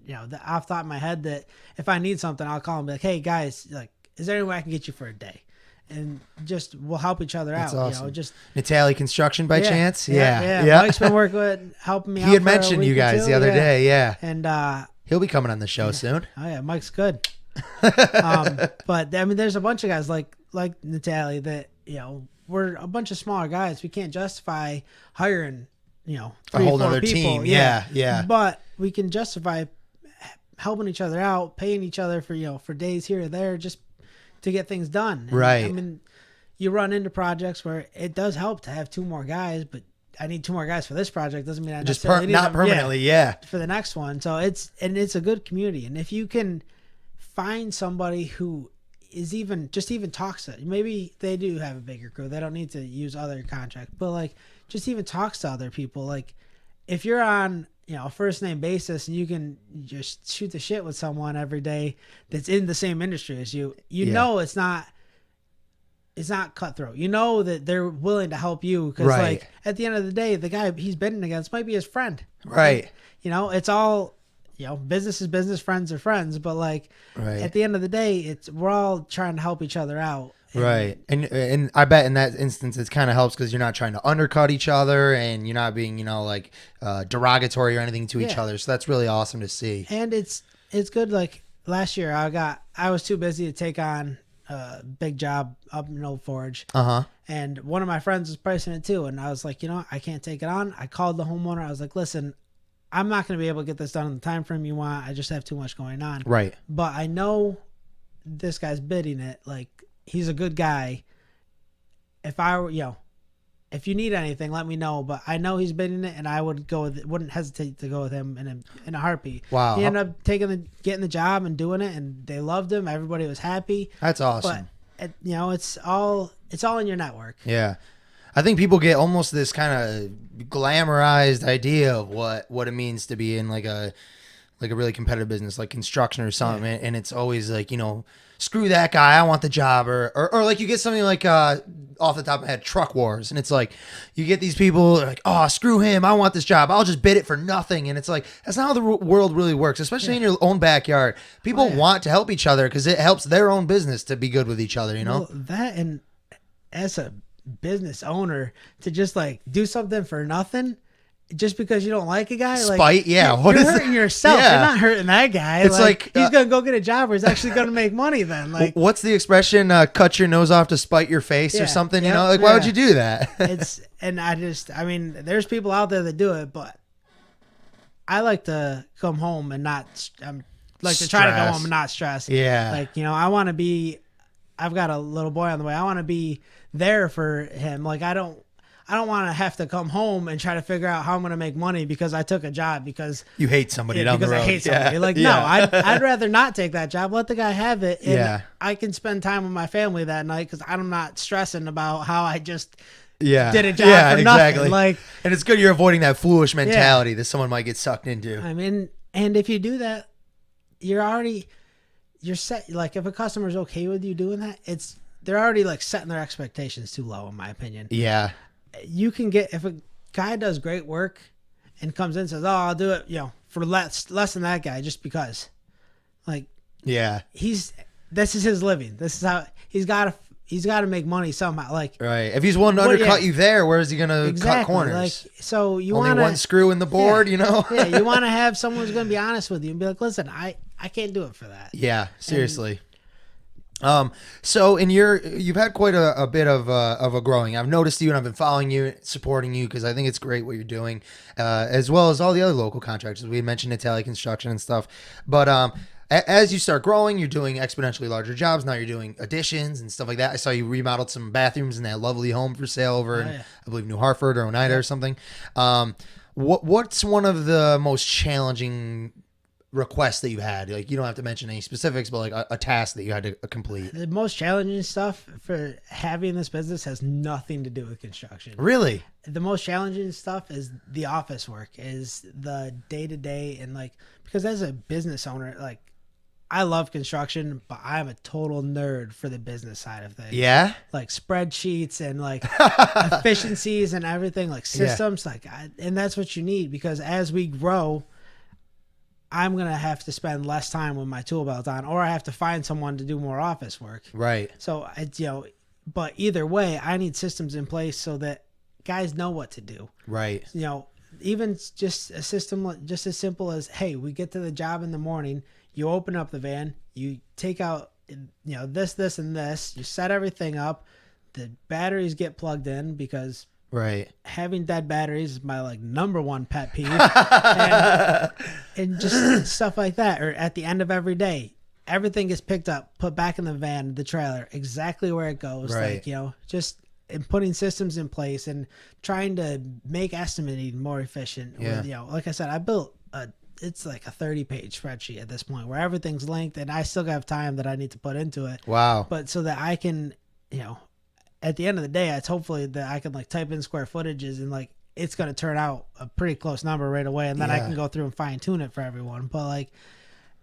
that off the top of my head, that if I need something, I'll call them and be like, hey guys, is there any way I can get you for a day? And just we'll help each other That's out. awesome. Just Natalie Construction by chance. Yeah. Mike's been helping me out. He had for a mentioned week you or guys 2, the other day. Yeah. And he'll be coming on the show soon. Oh yeah, Mike's good. But I mean, there's a bunch of guys like Natalie that we're a bunch of smaller guys. We can't justify hiring a whole 4 other people. team. Yeah. But we can justify helping each other out, paying each other for days here or there, just to get things done. And, right. I mean, you run into projects where it does help to have 2 more guys, but I need 2 more guys for this project doesn't mean I Just necessarily need not them, permanently. Yeah. for the next one. So it's a good community. And if you can find somebody who is even talks to, maybe they do have a bigger crew. They don't need to use other contracts, but like just even talks to other people. Like if you're on, a first name basis and you can just shoot the shit with someone every day that's in the same industry as you, know, it's not cutthroat. You know that they're willing to help you because like at the end of the day, the guy he's bidding against might be his friend. Right. It's all, business is business, friends are friends, but like at the end of the day, we're all trying to help each other out. Right. And I bet in that instance, it kind of helps because you're not trying to undercut each other and you're not being, derogatory or anything to each other. So that's really awesome to see. And it's good. Like last year I was too busy to take on a big job up in Old Forge. And one of my friends was pricing it too. And I was like, I can't take it on. I called the homeowner. I was like, listen, I'm not going to be able to get this done in the time frame you want. I just have too much going on. Right. But I know this guy's bidding it. Like, he's a good guy. If I were, if you need anything, let me know. But I know he's bidding it, and I wouldn't hesitate to go with him in a heartbeat. Wow. He ended up getting the job and doing it, and they loved him. Everybody was happy. That's awesome. But it's all in your network. Yeah. I think people get almost this kind of glamorized idea of what it means to be in like a really competitive business like construction or something, and it's always like, screw that guy, I want the job, or like you get something like off the top of my head, truck wars, and it's like you get these people like, oh, screw him, I want this job, I'll just bid it for nothing, and it's like that's not how the world really works, especially in your own backyard. People want to help each other because it helps their own business to be good with each other, Well, that, and as a business owner to just like do something for nothing just because you don't like a guy, spite, like, what you're is hurting yourself. Yeah. You're not hurting that guy. It's like he's gonna go get a job where he's actually gonna make money. Then, like, what's the expression? Cut your nose off to spite your face, or something. Why would you do that? There's people out there that do it, but I like to come home and not. Like to try to go home and not stress. Yeah. Like, I've got a little boy on the way. I want to be there for him. Like, I don't want to have to come home and try to figure out how I'm going to make money because I took a job because you hate somebody down the road. Because I hate somebody. Like, no, I'd rather not take that job. Let the guy have it. And I can spend time with my family that night because I'm not stressing about how I just did a job for nothing. Like, and it's good you're avoiding that foolish mentality that someone might get sucked into. I mean, and if you do that, you're set. Like, if a customer's okay with you doing that, they're already like setting their expectations too low, in my opinion. Yeah. You can get, if a guy does great work and comes in and says, oh, I'll do it, for less than that guy just because. Like, this is his living. This is how he's got to make money somehow. Like, right. If he's willing to undercut you there, where is he going to cut corners? Like, so you want only one screw in the board, you want to have someone who's going to be honest with you and be like, listen, I can't do it for that. Yeah, seriously. So you've had quite a bit of a growing. I've noticed you and I've been following you, supporting you because I think it's great what you're doing, as well as all the other local contractors. We had mentioned Italian Construction and stuff, but as you start growing, you're doing exponentially larger jobs. Now you're doing additions and stuff like that. I saw you remodeled some bathrooms in that lovely home for sale over in, I believe, New Hartford or Oneida or something. What's one of the most challenging requests that you had? Like, you don't have to mention any specifics, but like a task that you had to complete. The most challenging stuff for having this business has nothing to do with construction. Really? The most challenging stuff is the office work, is the day-to-day, and like, because as a business owner, like, I love construction, but I'm a total nerd for the business side of things. Yeah? Like spreadsheets and like efficiencies and everything, like systems, and that's what you need, because as we grow, I'm going to have to spend less time with my tool belt on, or I have to find someone to do more office work. Right. So it's, but either way, I need systems in place so that guys know what to do. Right. Even just a system, just as simple as, hey, we get to the job in the morning, you open up the van, you take out, this, and this, you set everything up, the batteries get plugged in, because having dead batteries is my number one pet peeve. and just stuff like that. Or at the end of every day, everything gets picked up, put back in the van, the trailer, exactly where it goes. Right. Just and putting systems in place and trying to make estimating more efficient. Yeah. With, like I said, I built it's like a 30-page spreadsheet at this point where everything's linked, and I still have time that I need to put into it. Wow. But so that I can, at the end of the day, it's hopefully that I can like type in square footages and like it's going to turn out a pretty close number right away, and then I can go through and fine tune it for everyone. But like,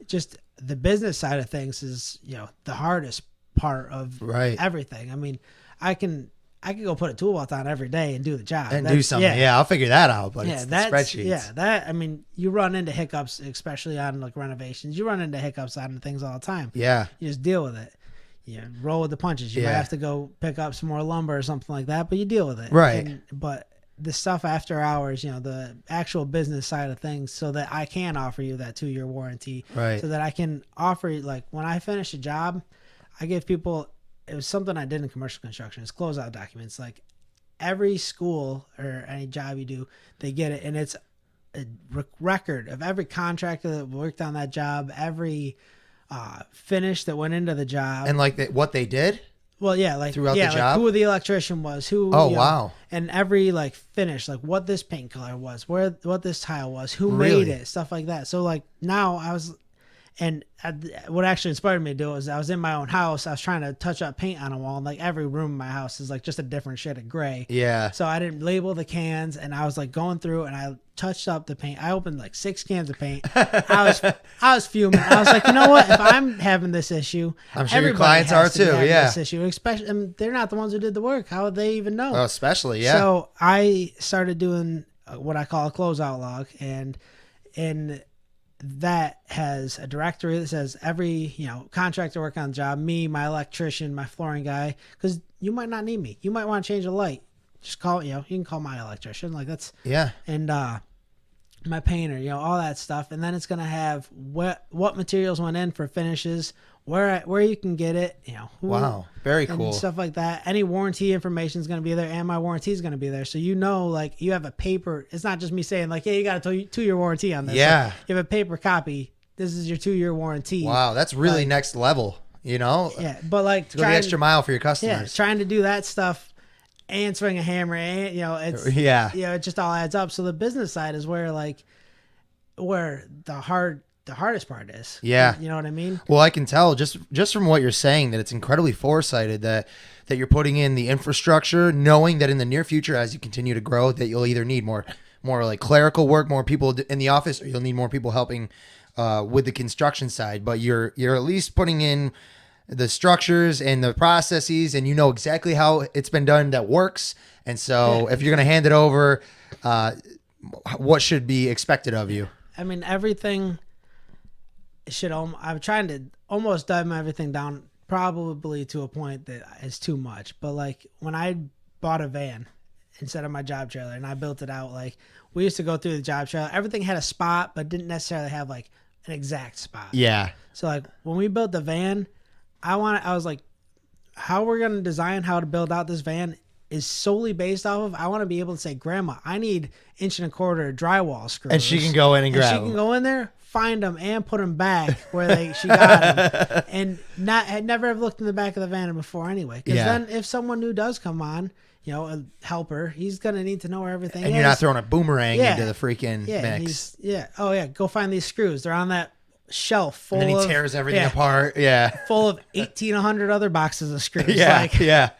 just the business side of things is the hardest part of everything. I mean, I can go put a toolbox on every day and do the job and do something. Yeah, I'll figure that out. But it's the spreadsheets. Yeah, I mean, you run into hiccups, especially on like renovations. You run into hiccups on things all the time. Yeah, you just deal with it. You roll with the punches. You might have to go pick up some more lumber or something like that, but you deal with it. Right. But the stuff after hours, the actual business side of things, so that I can offer you that 2-year warranty. Right. So that I can offer you, like when I finish a job, I give people. It was something I did in commercial construction. It's closeout documents. Like every school or any job you do, they get it. And it's a record of every contractor that worked on that job, every finish that went into the job. And like what they did? Well, yeah. Like throughout the job? Like who the electrician was, who. Oh, wow. And every like finish, like what this paint color was, what this tile was, who made it, stuff like that. So like now I was... And what actually inspired me to do it was I was in my own house. I was trying to touch up paint on a wall, and like every room in my house is like just a different shade of gray. Yeah. So I didn't label the cans, and I was like going through and I touched up the paint. I opened like 6 cans of paint. I was fuming. I was like, you know what? If I'm having this issue, I'm sure your clients are too. Yeah. This issue, especially, and they're not the ones who did the work. How would they even know? Oh, especially, yeah. So I started doing what I call a closeout log, and that has a directory that says every contractor working on the job, me, my electrician, my flooring guy, because you might not need me. You might want to change a light. Just call you can call my electrician, like that's and my painter, all that stuff. And then it's gonna have what materials went in for finishes, where you can get it, wow, very and cool stuff like that. Any warranty information is going to be there, and my warranty is going to be there. So like you have a paper. It's not just me saying like, hey, you got a 2-year warranty on this. Yeah, like, you have a paper copy. This is your 2-year warranty. Wow, that's really next level. Yeah, but like to go the extra mile for your customers. Yeah, trying to do that stuff and swing a hammer, and it's it just all adds up. So the business side is where the hardest part is. Yeah. You know what I mean? Well, I can tell just from what you're saying that it's incredibly foresighted that you're putting in the infrastructure, knowing that in the near future, as you continue to grow, that you'll either need more like clerical work, more people in the office, or you'll need more people helping with the construction side. But you're at least putting in the structures and the processes, and you know exactly how it's been done that works. And so if you're going to hand it over, what should be expected of you? I mean, everything... I'm trying to almost dumb everything down, probably to a point that is too much. But like when I bought a van instead of my job trailer and I built it out, like we used to go through the job trailer. Everything had a spot, but didn't necessarily have like an exact spot. Yeah. So like when we built the van, I was like, how we're going to design how to build out this van is solely based off of, I want to be able to say, Grandma, I need 1 1/4 drywall screws. And she can go in and grab them. She can go in there, find them, and put them back where she got them. And had never have looked in the back of the van before anyway. Because then if someone new does come on, a helper, he's going to need to know where everything is. And you're not throwing a boomerang into the freaking mix. Go find these screws. They're on that shelf full and then he tears everything apart. Yeah. Full of 1,800 other boxes of screws. Yeah.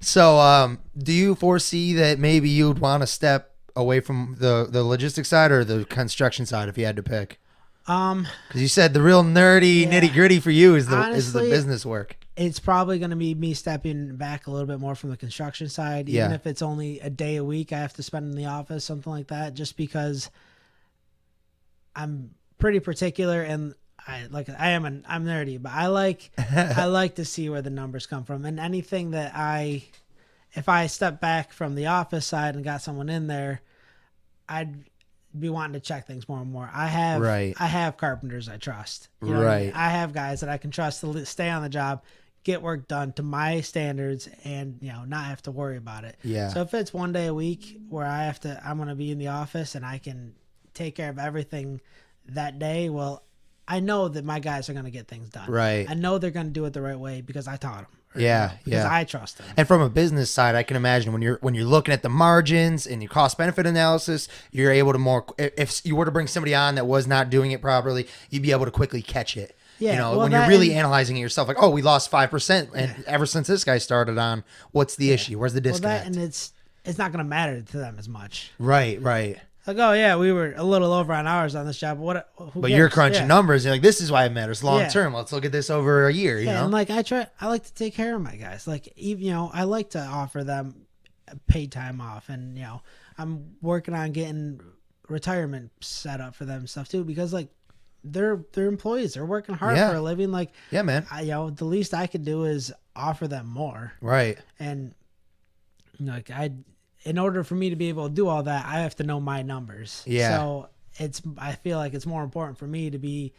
So, do you foresee that maybe you'd want to step away from the logistics side or the construction side if you had to pick? Because you said the real nerdy nitty gritty for you is the business work. It's probably going to be me stepping back a little bit more from the construction side, even if it's only a day a week I have to spend in the office, something like that, just because I'm pretty particular and I'm nerdy, but I like to see where the numbers come from, and anything that if I step back from the office side and got someone in there, I'd be wanting to check things more and more. I have carpenters I trust. You know what I mean? I have guys that I can trust to stay on the job, get work done to my standards, and not have to worry about it. Yeah. So if it's 1 day a week where I'm going to be in the office and I can take care of everything that day, well, I know that my guys are going to get things done. Right. I know they're going to do it the right way because I taught them, Yeah, because yeah. I trust them. And from a business side, I can imagine when you're looking at the margins and your cost benefit analysis, you're able to more. If you were to bring somebody on that was not doing it properly, you'd be able to quickly catch it. Yeah, You know, well, when you're that really and- analyzing it yourself, like, oh, we lost 5%, and ever since this guy started on, what's the issue? Where's the Well, disconnect? that and it's not going to matter to them as much. Right, right. Like, oh yeah, we were a little over on hours on this job, but who But you're cares? crunching Yeah. numbers. You're like, this is why it matters long Yeah. term. Let's look at this over a year. You Yeah, know, and like I like to take care of my guys. Like even I like to offer them paid time off, and I'm working on getting retirement set up for them and stuff too, because like they're employees. They're working hard Yeah. for a living. Like yeah, man. the least I could do is offer them more. Right. And like in order for me to be able to do all that, I have to know my numbers. Yeah. So I feel like it's more important for me to be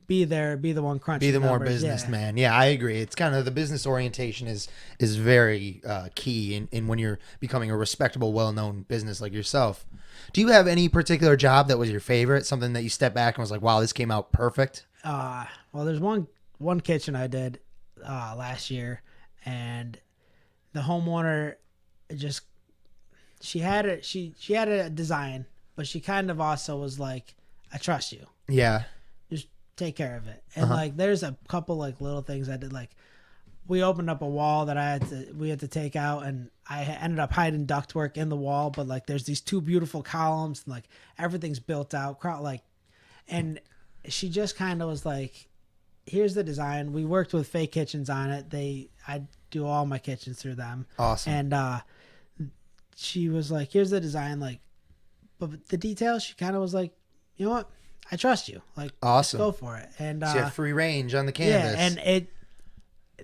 there, be the one crunching. Be the more numbers. businessman. Yeah, I agree. It's kind of the business orientation is very key in when you're becoming a respectable, well-known business like yourself. Do you have any particular job that was your favorite? Something that you stepped back and was like, wow, this came out perfect? Well, there's one kitchen I did last year, and the homeowner just she had a design, but she kind of also was like, I trust you. Yeah. Just take care of it. And like there's a couple like little things I did, like we opened up a wall that we had to take out, and I ended up hiding ductwork in the wall, but like there's these two beautiful columns and like everything's built out, and she just kind of was like, here's the design. We worked with Fake Kitchens on it. I do all my kitchens through them. Awesome. And she was like, here's the design, like, but the details, she kind of was like, you know what? I trust you. Like, Awesome. Let's go for it. And So you have free range on the canvas. yeah, and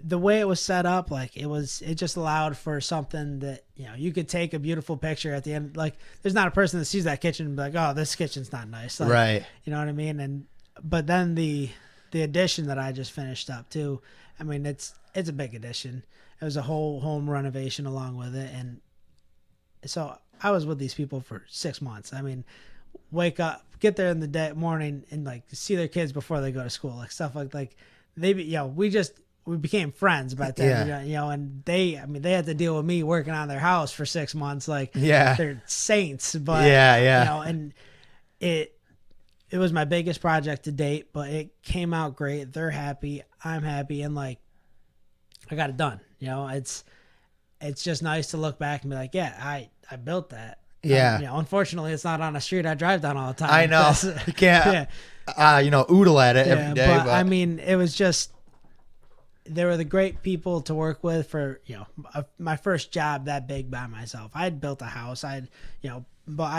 the way it was set up, like it just allowed for something that you could take a beautiful picture at the end. Like, there's not a person that sees that kitchen and be like, oh, this kitchen's not nice. Like, right. You know what I mean? But then the addition that I just finished up too. I mean, it's a big addition. It was a whole home renovation along with it, and so I was with these people for 6 months. I mean, wake up, get there in the morning, and like see their kids before they go to school, like stuff like they we became friends by then. And they had to deal with me working on their house for 6 months, like they're saints, but and it was my biggest project to date, but it came out great. They're happy, I'm happy, and like I got it done. It's just nice to look back and be like, yeah, I built that. Yeah. Unfortunately, it's not on a street I drive down all the time. I know. You can't, oodle at it every day. But I mean, it was just, they were the great people to work with for, my first job that big by myself. I had built a house. But I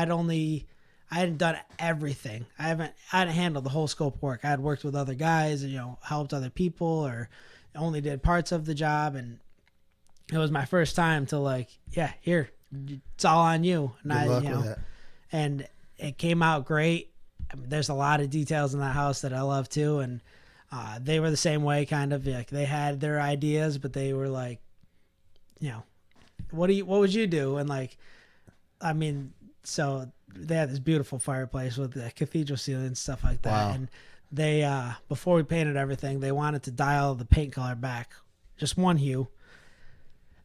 hadn't done everything. I hadn't handled the whole scope of work. I had worked with other guys and, helped other people, or only did parts of the job. And it was my first time to like, yeah, here, it's all on you. And Good luck with it. And it came out great. I mean, there's a lot of details in that house that I love too. And they were the same way, kind of like they had their ideas, but they were like, what would you do? And like, I mean, so they had this beautiful fireplace with the cathedral ceiling and stuff like that. Wow. And they, before we painted everything, they wanted to dial the paint color back, just one hue.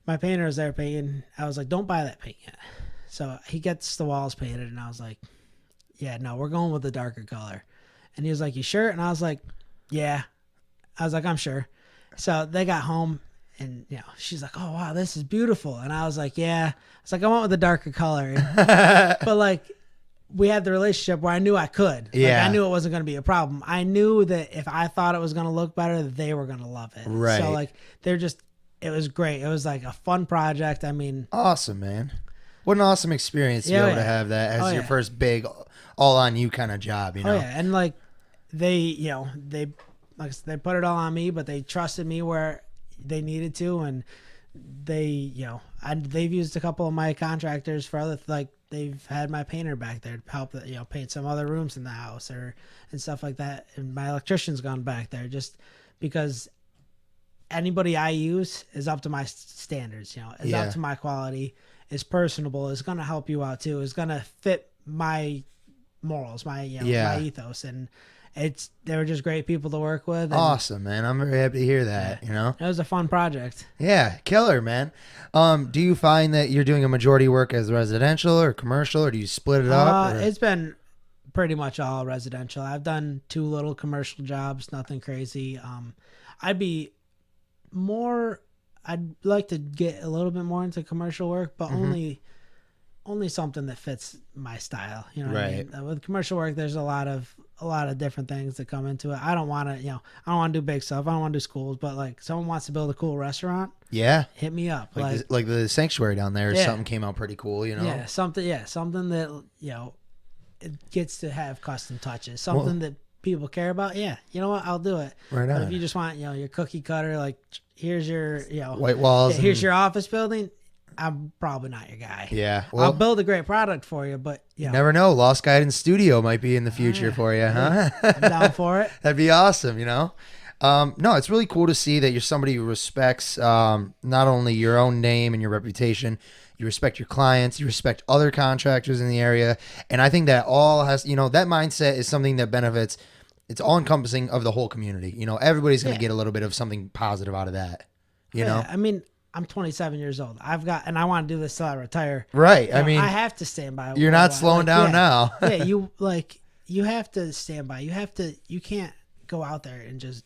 My painter was there painting. I was like, don't buy that paint yet. So he gets the walls painted, and I was like, yeah, no, we're going with the darker color. And he was like, you sure? And I was like, yeah. I was like, I'm sure. So they got home, and she's like, oh wow, this is beautiful. And I was like, yeah. I was like, I went with the darker color. But like, we had the relationship where I knew I could. Yeah. Like, I knew it wasn't going to be a problem. I knew that if I thought it was going to look better, that they were going to love it. Right. So like, it was great. It was like a fun project. I mean, awesome, man. What an awesome experience to be able to have that as your first big, all on you kind of job, Oh yeah, and like they put it all on me, but they trusted me where they needed to, and they've used a couple of my contractors for other, like they've had my painter back there to help paint some other rooms in the house and stuff like that, and my electrician's gone back there just because anybody I use is up to my standards, is up to my quality, is personable, is going to help you out too, is going to fit my morals, my my ethos, and they were just great people to work with. And Awesome, man. I'm very happy to hear that. You know. it was a fun project. Yeah, killer, man. Do you find that you're doing a majority work as residential or commercial, or do you split it up? Or? It's been pretty much all residential. I've done 2 little commercial jobs, nothing crazy. I'd like to get a little bit more into commercial work, but only something that fits my style. You know what I mean? With commercial work, there's a lot of different things that come into it. I don't want to, I don't want to do big stuff. I don't want to do schools, but like someone wants to build a cool restaurant. Yeah. Hit me up. Like the sanctuary down there, something came out pretty cool, you know? Yeah, something that, it gets to have custom touches. Something that people care about. Yeah. You know what? I'll do it. Right But on. if you just want, your cookie cutter, like here's your, White walls. here's your office building, I'm probably not your guy. Yeah. I'll Well, build a great product for you, but you never know. Lost Guidance Studio might be in the future for you, huh? I'm down for it. That'd be awesome, you know? No, it's really cool to see that you're somebody who respects not only your own name and your reputation, you respect your clients, you respect other contractors in the area. And I think that all has, that mindset is something that benefits, it's all encompassing of the whole community. Everybody's going to get a little bit of something positive out of that, you know? I mean, I'm 27 years old. And I want to do this till I retire. Right. I mean, I have to stand by. You're not slowing down now. Yeah. You have to stand by. You can't go out there and just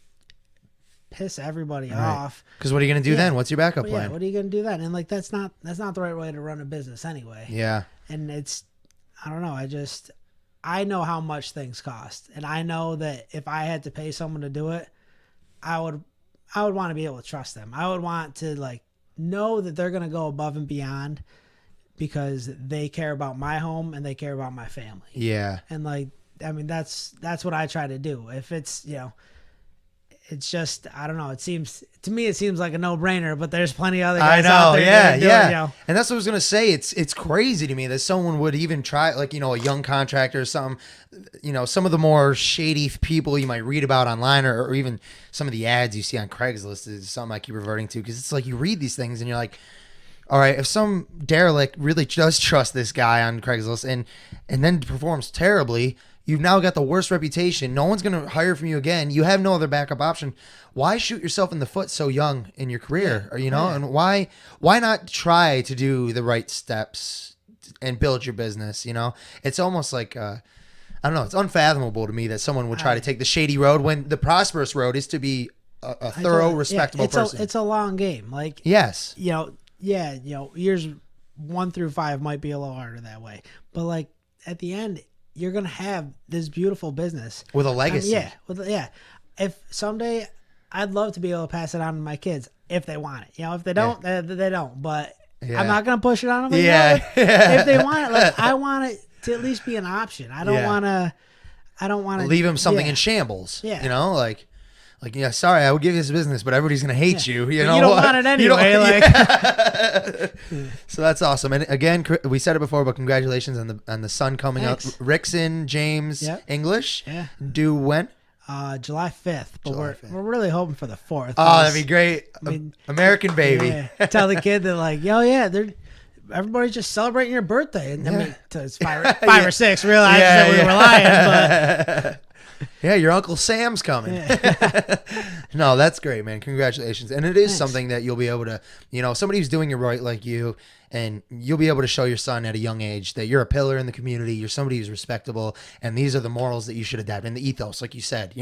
piss everybody off. Because what are you going to do then? What's your backup Well, plan? what are you going to do then? And like, that's not the right way to run a business anyway. Yeah. And I don't know. I know how much things cost. And I know that if I had to pay someone to do it, I would want to be able to trust them. I would want to know that they're going to go above and beyond because they care about my home and they care about my family. Yeah. And that's what I try to do. If it's, it's just, I don't know. To me, it seems like a no brainer, but there's plenty of other guys out there. Yeah. And that's what I was going to say. It's crazy to me that someone would even try, a young contractor or something, some of the more shady people you might read about online or even some of the ads you see on Craigslist is something I keep reverting to. Cause it's like, you read these things and you're like, all right, if some derelict really does trust this guy on Craigslist and then performs terribly, you've now got the worst reputation. No one's going to hire from you again. You have no other backup option. Why shoot yourself in the foot so young in your career? Or, and why not try to do the right steps and build your business? It's almost like, I don't know. It's unfathomable to me that someone would try to take the shady road when the prosperous road is to be a thorough, respectable person. It's a long game. Yes. Years 1 through 5 might be a little harder that way. But at the end, you're going to have this beautiful business with a legacy. If someday I'd love to be able to pass it on to my kids if they want it. If they don't, they don't. But I'm not going to push it on them. If they want it, I want it to at least be an option. I don't want to leave them something in shambles. Yeah. Sorry, I would give you this business, but everybody's going to hate you. You don't want it anyway. So that's awesome. And again, we said it before, but congratulations on the son coming out. Rickson James English. Yeah. Due when? July 5th. But we're really hoping for the 4th. Oh, that'd be great. American baby. Yeah. Tell the kid that everybody's just celebrating your birthday. And I mean, it's 5 or 6. Realize that we were lying, but. Yeah, your Uncle Sam's coming. Yeah. No, that's great, man. Congratulations. And it is something that you'll be able to, somebody who's doing it right like you, and you'll be able to show your son at a young age that you're a pillar in the community, you're somebody who's respectable, and these are the morals that you should adapt, and the ethos, like you said.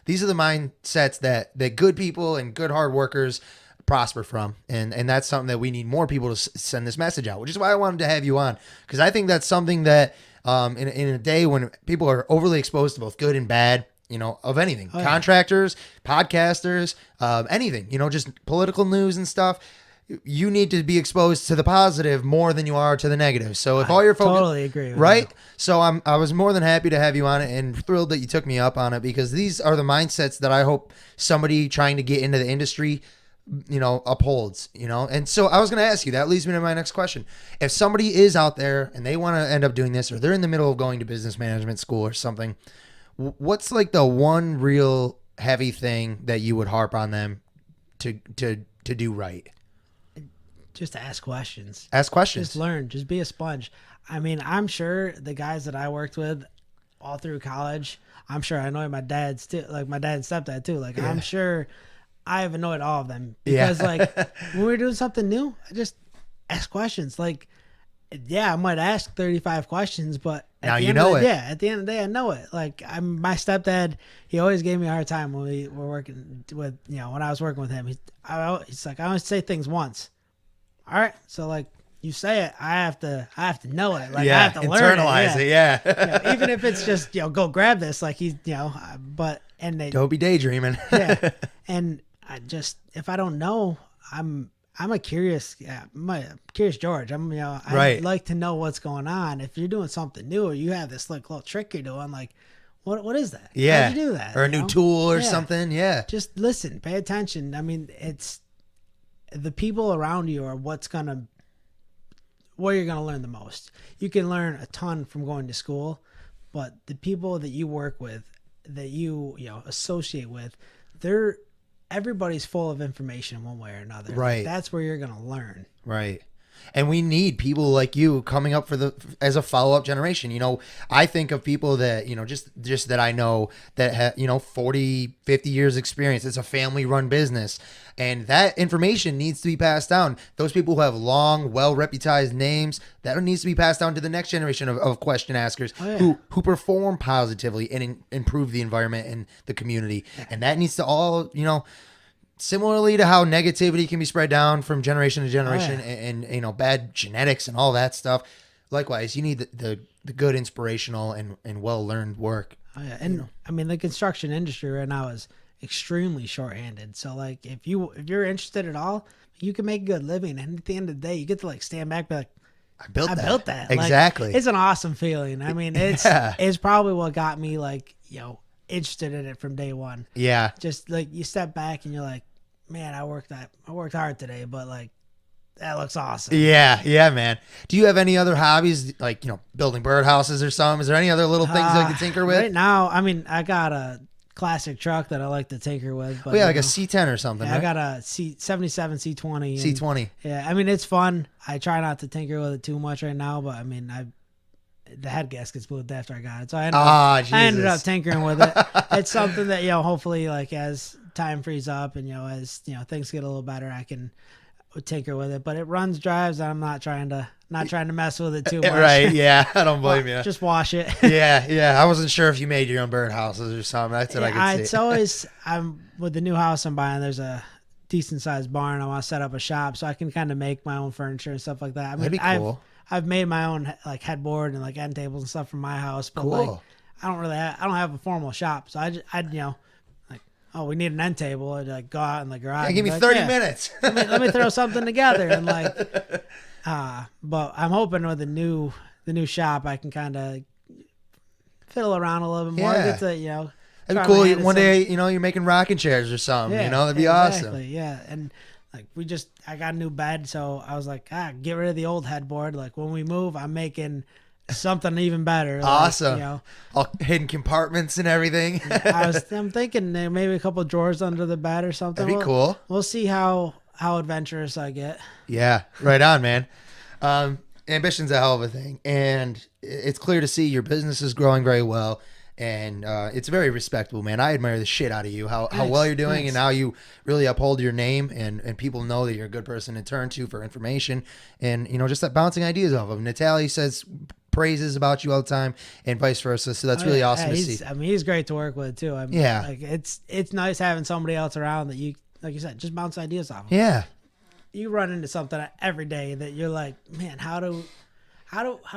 These are the mindsets that good people and good hard workers prosper from, and that's something that we need more people to send this message out, which is why I wanted to have you on, because I think that's something that in a day when people are overly exposed to both good and bad, of anything, contractors, podcasters, anything, just political news and stuff, you need to be exposed to the positive more than you are to the negative. So if all your focus, totally agree with right? you. So I was more than happy to have you on it and thrilled that you took me up on it, because these are the mindsets that I hope somebody trying to get into the industry upholds, And so I was going to ask you, that leads me to my next question. If somebody is out there and they want to end up doing this, or they're in the middle of going to business management school or something, what's the one real heavy thing that you would harp on them to do right? Just ask questions. Ask questions. Just learn. Just be a sponge. I mean, I'm sure the guys that I worked with all through college. I'm sure I annoyed my dad's too, like my dad and stepdad too. Like I'm sure I've annoyed all of them because like when we're doing something new, I just ask questions. Like, yeah, I might ask 35 questions, but now you know it. Yeah, at the end of the day, I know it. Like my stepdad, he always gave me a hard time when we were working with, when I was working with him. He's like, I only say things once. All right, so like you say it, I have to know it. Like I have to internalize learn it. even if it's just go grab this. Like he's but and they Don't be daydreaming. and I just if I don't know, I'm a curious George. I like to know what's going on. If you're doing something new or you have this like little trick you're doing, like what is that? Yeah, how'd you do that? Or a new tool or something. Yeah, just listen, pay attention. I mean, it's the people around you are where you're gonna learn the most. You can learn a ton from going to school, but the people that you work with, that you associate with, everybody's full of information one way or another. Right. Like, that's where you're gonna learn. Right. And we need people like you coming up as a follow-up generation. I think of people that, just that I know that have, 40, 50 years experience. It's a family-run business. And that information needs to be passed down. Those people who have long, well-reputized names, that needs to be passed down to the next generation of question askers who perform positively and improve the environment and the community. And that needs to all, similarly to how negativity can be spread down from generation to generation and bad genetics and all that stuff. Likewise, you need the good, inspirational, and well-learned work. Oh, yeah. And I mean, the construction industry right now is extremely short-handed. So like if you're interested at all, you can make a good living. And at the end of the day, you get to like stand back and be like, I built that. Exactly. Like, it's an awesome feeling. I mean, it's probably what got me like, interested in it from day one. Yeah. Just like you step back and you're like, man, I worked hard today, but like that looks awesome. Yeah, man. Do you have any other hobbies like, building birdhouses or something? Is there any other little things I can tinker with? Right now, I mean, I got a classic truck that I like to tinker with. But, like a C10 or something, right? I got a 77 C20. C20. Yeah, I mean, it's fun. I try not to tinker with it too much right now, but I mean, the head gasket's moved after I got it. So I ended up tinkering with it. It's something that, hopefully like as time frees up and, as, things get a little better, I can tinker with it, but it runs, drives. And I'm not trying to mess with it too much. Right. Yeah. I don't blame you. Just wash it. Yeah. I wasn't sure if you made your own birdhouses or something. That's what I could see. It's always, with the new house I'm buying, there's a decent sized barn. I want to set up a shop so I can kind of make my own furniture and stuff like that. I mean, that'd be cool. I've made my own like headboard and like end tables and stuff from my house, but cool. like I don't have a formal shop, so I'd like, oh, we need an end table, I'd like go out in the garage. Yeah, give me like, 30 minutes. let me throw something together and like, but I'm hoping with the new shop I can kind of fiddle around a little bit more. Get to that'd be cool. One day you're making rocking chairs or something. That'd be awesome. Yeah, and like I got a new bed, so I was like, get rid of the old headboard. Like when we move, I'm making something even better. Awesome. Like, all hidden compartments and everything. I'm thinking maybe a couple of drawers under the bed or something. That'd be cool. We'll see how adventurous I get. Yeah, right on, man. Ambition's a hell of a thing, and it's clear to see your business is growing very well. And it's very respectable, man. I admire the shit out of you, how well you're doing and how you really uphold your name and people know that you're a good person to turn to for information and, just that bouncing ideas off of. Natalie says praises about you all the time and vice versa. So that's really awesome to see. I mean, he's great to work with too. Like it's nice having somebody else around that you, like you said, just bounce ideas off of. Yeah. You run into something every day that you're like, man, how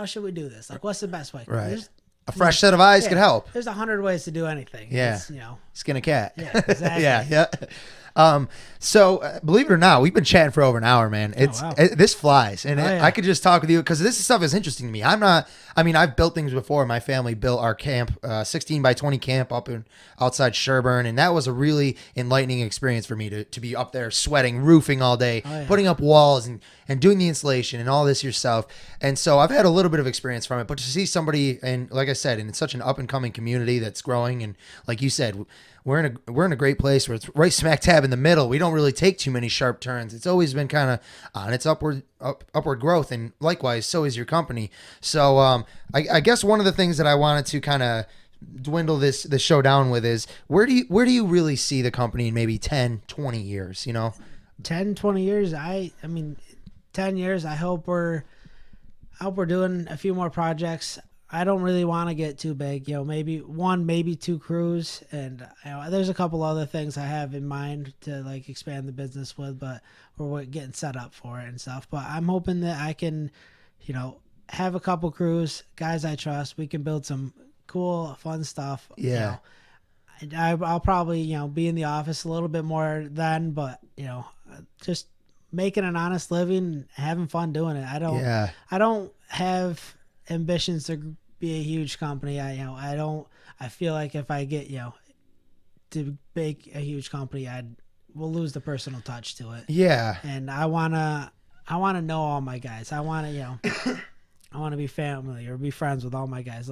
should we do this? Like, what's the best way? Right. A fresh set of eyes could help. There's 100 ways to do anything. Yeah. Skin a cat. Yeah, exactly. Yeah. So believe it or not, we've been chatting for over an hour, man. This flies. And I could just talk with you because this stuff is interesting to me. I've built things before. My family built our camp, 16 by 20 camp outside Sherburne. And that was a really enlightening experience for me to be up there sweating, roofing all day, putting up walls and doing the installation and all this yourself. And so I've had a little bit of experience from it, but to see somebody, and like I said, and it's such an up and coming community that's growing. And like you said, we're in a great place where it's right smack dab in in the middle. We don't really take too many sharp turns. It's always been kind of on its upward growth, and likewise, so is your company. So I guess one of the things that I wanted to kind of dwindle the show down with is where do you really see the company in maybe 10, 20 years, 10, 20 years. I mean, 10 years. I hope we're doing a few more projects. I don't really want to get too big, maybe one, maybe two crews. And there's a couple other things I have in mind to like expand the business with, but we're getting set up for it and stuff. But I'm hoping that I can, have a couple crews, guys I trust. We can build some cool, fun stuff. Yeah. I'll probably, be in the office a little bit more then, but, just making an honest living, having fun doing it. I don't have ambitions to be a huge company. I feel like if I get, to make a huge company, we'll lose the personal touch to it. Yeah. And I want to know all my guys. I want to, I want to be family or be friends with all my guys.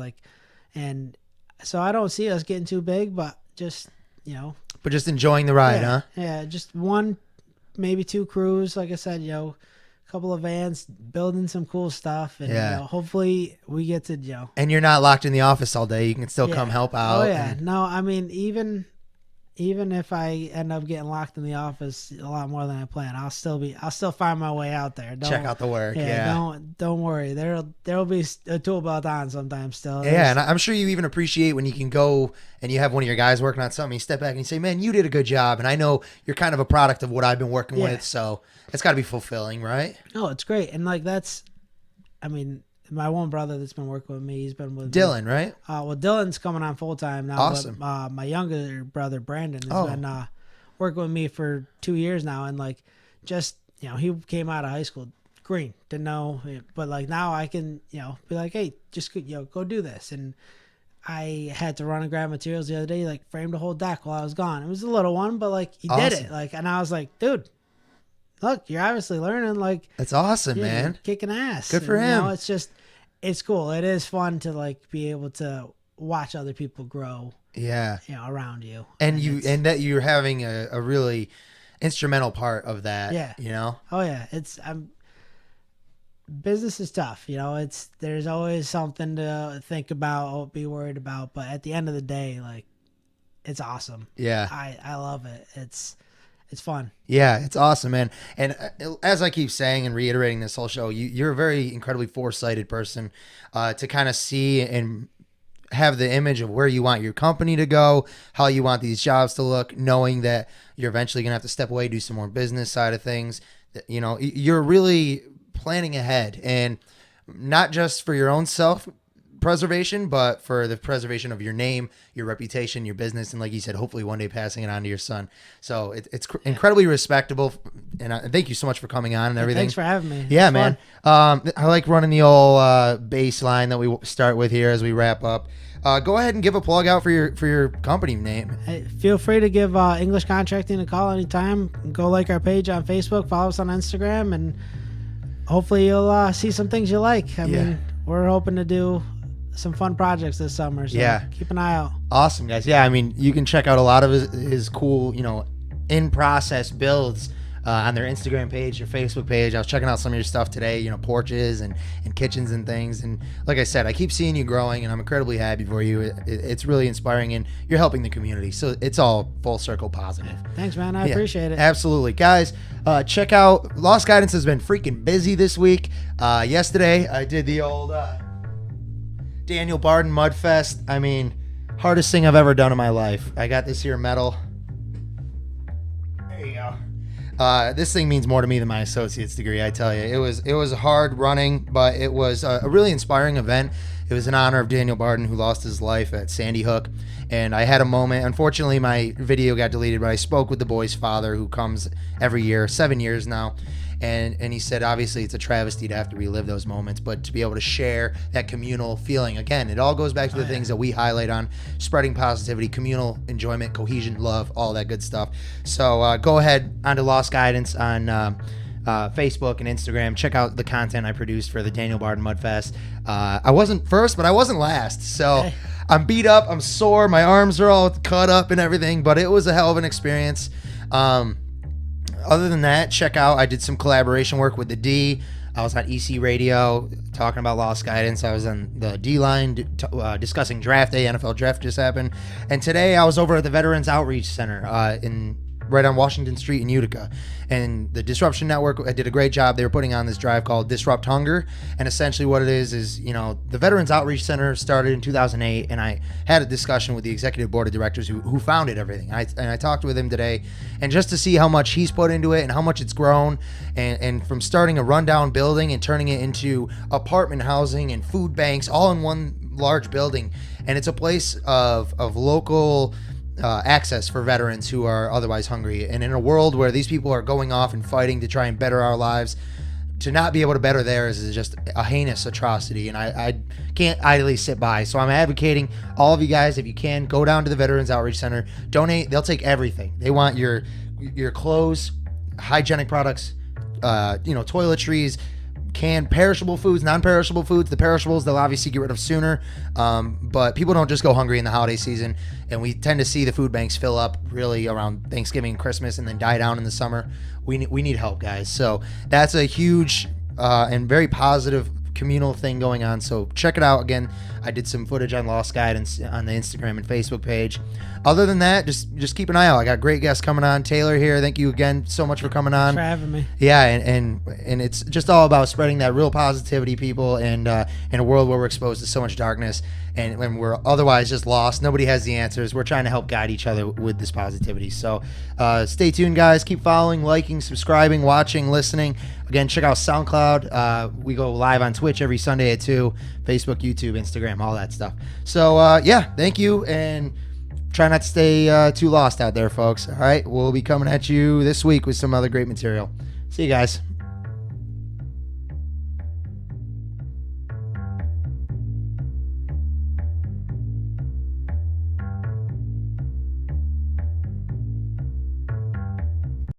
And so I don't see us getting too big, but just, But just enjoying the ride, yeah, huh? Yeah. Just one, maybe two crews. Like I said, a couple of vans, building some cool stuff. And, hopefully we get to, And you're not locked in the office all day. You can still come help out. Oh, yeah. No, I mean, even if I end up getting locked in the office a lot more than I plan, I'll still find my way out there. Check out the work. Yeah. Don't worry. There'll be a tool belt on sometimes still. Yeah, and I'm sure you even appreciate when you can go and you have one of your guys working on something, you step back and you say, man, you did a good job. And I know you're kind of a product of what I've been working with. So it's got to be fulfilling, right? Oh, it's great. And my one brother that's been working with me, he's been with Dylan, right? Well, Dylan's coming on full time now. Awesome. But, my younger brother Brandon has been working with me for 2 years now, and he came out of high school green, didn't know, but now I can be like, hey, just go do this. And I had to run and grab materials the other day, framed a whole deck while I was gone. It was a little one, but he did it. And I was like, dude, look, you're obviously learning. That's awesome, man. Kicking ass. Good for him. It's cool. It is fun to be able to watch other people grow. Yeah. Around you. And that you're having a really instrumental part of that. Yeah. Oh yeah. Business is tough. There's always something to think about, be worried about. But at the end of the day, it's awesome. Yeah. I love it. It's fun. Yeah, it's awesome, man. And as I keep saying and reiterating this whole show, you're a very incredibly foresighted person to kind of see and have the image of where you want your company to go, how you want these jobs to look, knowing that you're eventually going to have to step away, do some more business side of things. You're really planning ahead, and not just for your own self-preservation, but for the preservation of your name, your reputation, your business, and like you said, hopefully one day passing it on to your son. So it's incredibly respectable, and thank you so much for coming on and everything. Thanks for having me. Yeah, man. I like running the old baseline that we start with here as we wrap up. Go ahead and give a plug out for your company name. Hey, feel free to give English Contracting a call anytime. Go like our page on Facebook, follow us on Instagram, and hopefully you'll see some things you like. I mean, we're hoping to do some fun projects this summer, so keep an eye out. Awesome, guys. Yeah, I mean, you can check out a lot of his cool, in-process builds on their Instagram page, your Facebook page. I was checking out some of your stuff today, porches and kitchens and things. And like I said, I keep seeing you growing, and I'm incredibly happy for you. It's really inspiring, and you're helping the community. So it's all full circle positive. Thanks, man. I appreciate it. Absolutely. Guys, check out Lost Guidance has been freaking busy this week. Yesterday, I did the old Daniel Barden Mudfest. I mean, hardest thing I've ever done in my life. I got this here medal. There you go. This thing means more to me than my associate's degree, I tell you. It was hard running, but it was a really inspiring event. It was in honor of Daniel Barden, who lost his life at Sandy Hook. And I had a moment. Unfortunately, my video got deleted, but I spoke with the boy's father, who comes every year, 7 years now. And he said, obviously, it's a travesty to have to relive those moments, but to be able to share that communal feeling. Again, it all goes back to the things that we highlight on spreading positivity, communal enjoyment, cohesion, love, all that good stuff. So go ahead onto Lost Guidance on Facebook and Instagram. Check out the content I produced for the Daniel Barden Mudfest. I wasn't first, but I wasn't last. So I'm beat up. I'm sore. My arms are all cut up and everything, but it was a hell of an experience. Other than that, check out, I did some collaboration work with the D. I was on EC Radio talking about lost guidance. I was on the D line discussing draft day. NFL draft just happened. And today I was over at the Veterans Outreach Center right on Washington Street in Utica. And the Disruption Network did a great job. They were putting on this drive called Disrupt Hunger. And essentially what it is, the Veterans Outreach Center started in 2008. And I had a discussion with the executive board of directors who founded everything. And I talked with him today. And just to see how much he's put into it and how much it's grown. And from starting a rundown building and turning it into apartment housing and food banks all in one large building. And it's a place of local access for veterans who are otherwise hungry. And in a world where these people are going off and fighting to try and better our lives, to not be able to better theirs is just a heinous atrocity. And I can't idly sit by. So I'm advocating all of you guys, if you can, go down to the Veterans Outreach Center, donate. They'll take everything. They want your clothes, hygienic products, toiletries, canned perishable foods, non-perishable foods. The perishables they'll obviously get rid of sooner, but people don't just go hungry in the holiday season, and we tend to see the food banks fill up really around Thanksgiving and Christmas and then die down in the summer. We need help, guys. So that's a huge and very positive communal thing going on. So check it out. Again, I did some footage on Lost Guidance on the Instagram and Facebook page. Other than that, just keep an eye out. I got great guests coming on. Taylor here. Thank you again so much for coming on. Thanks for having me. Yeah, and it's just all about spreading that real positivity, people, and in a world where we're exposed to so much darkness and when we're otherwise just lost, nobody has the answers. We're trying to help guide each other with this positivity. So stay tuned, guys. Keep following, liking, subscribing, watching, listening. Again, check out SoundCloud. We go live on Twitch every Sunday at 2, Facebook, YouTube, Instagram, all that stuff. So, thank you, and try not to stay too lost out there, folks. All right, we'll be coming at you this week with some other great material. See you guys.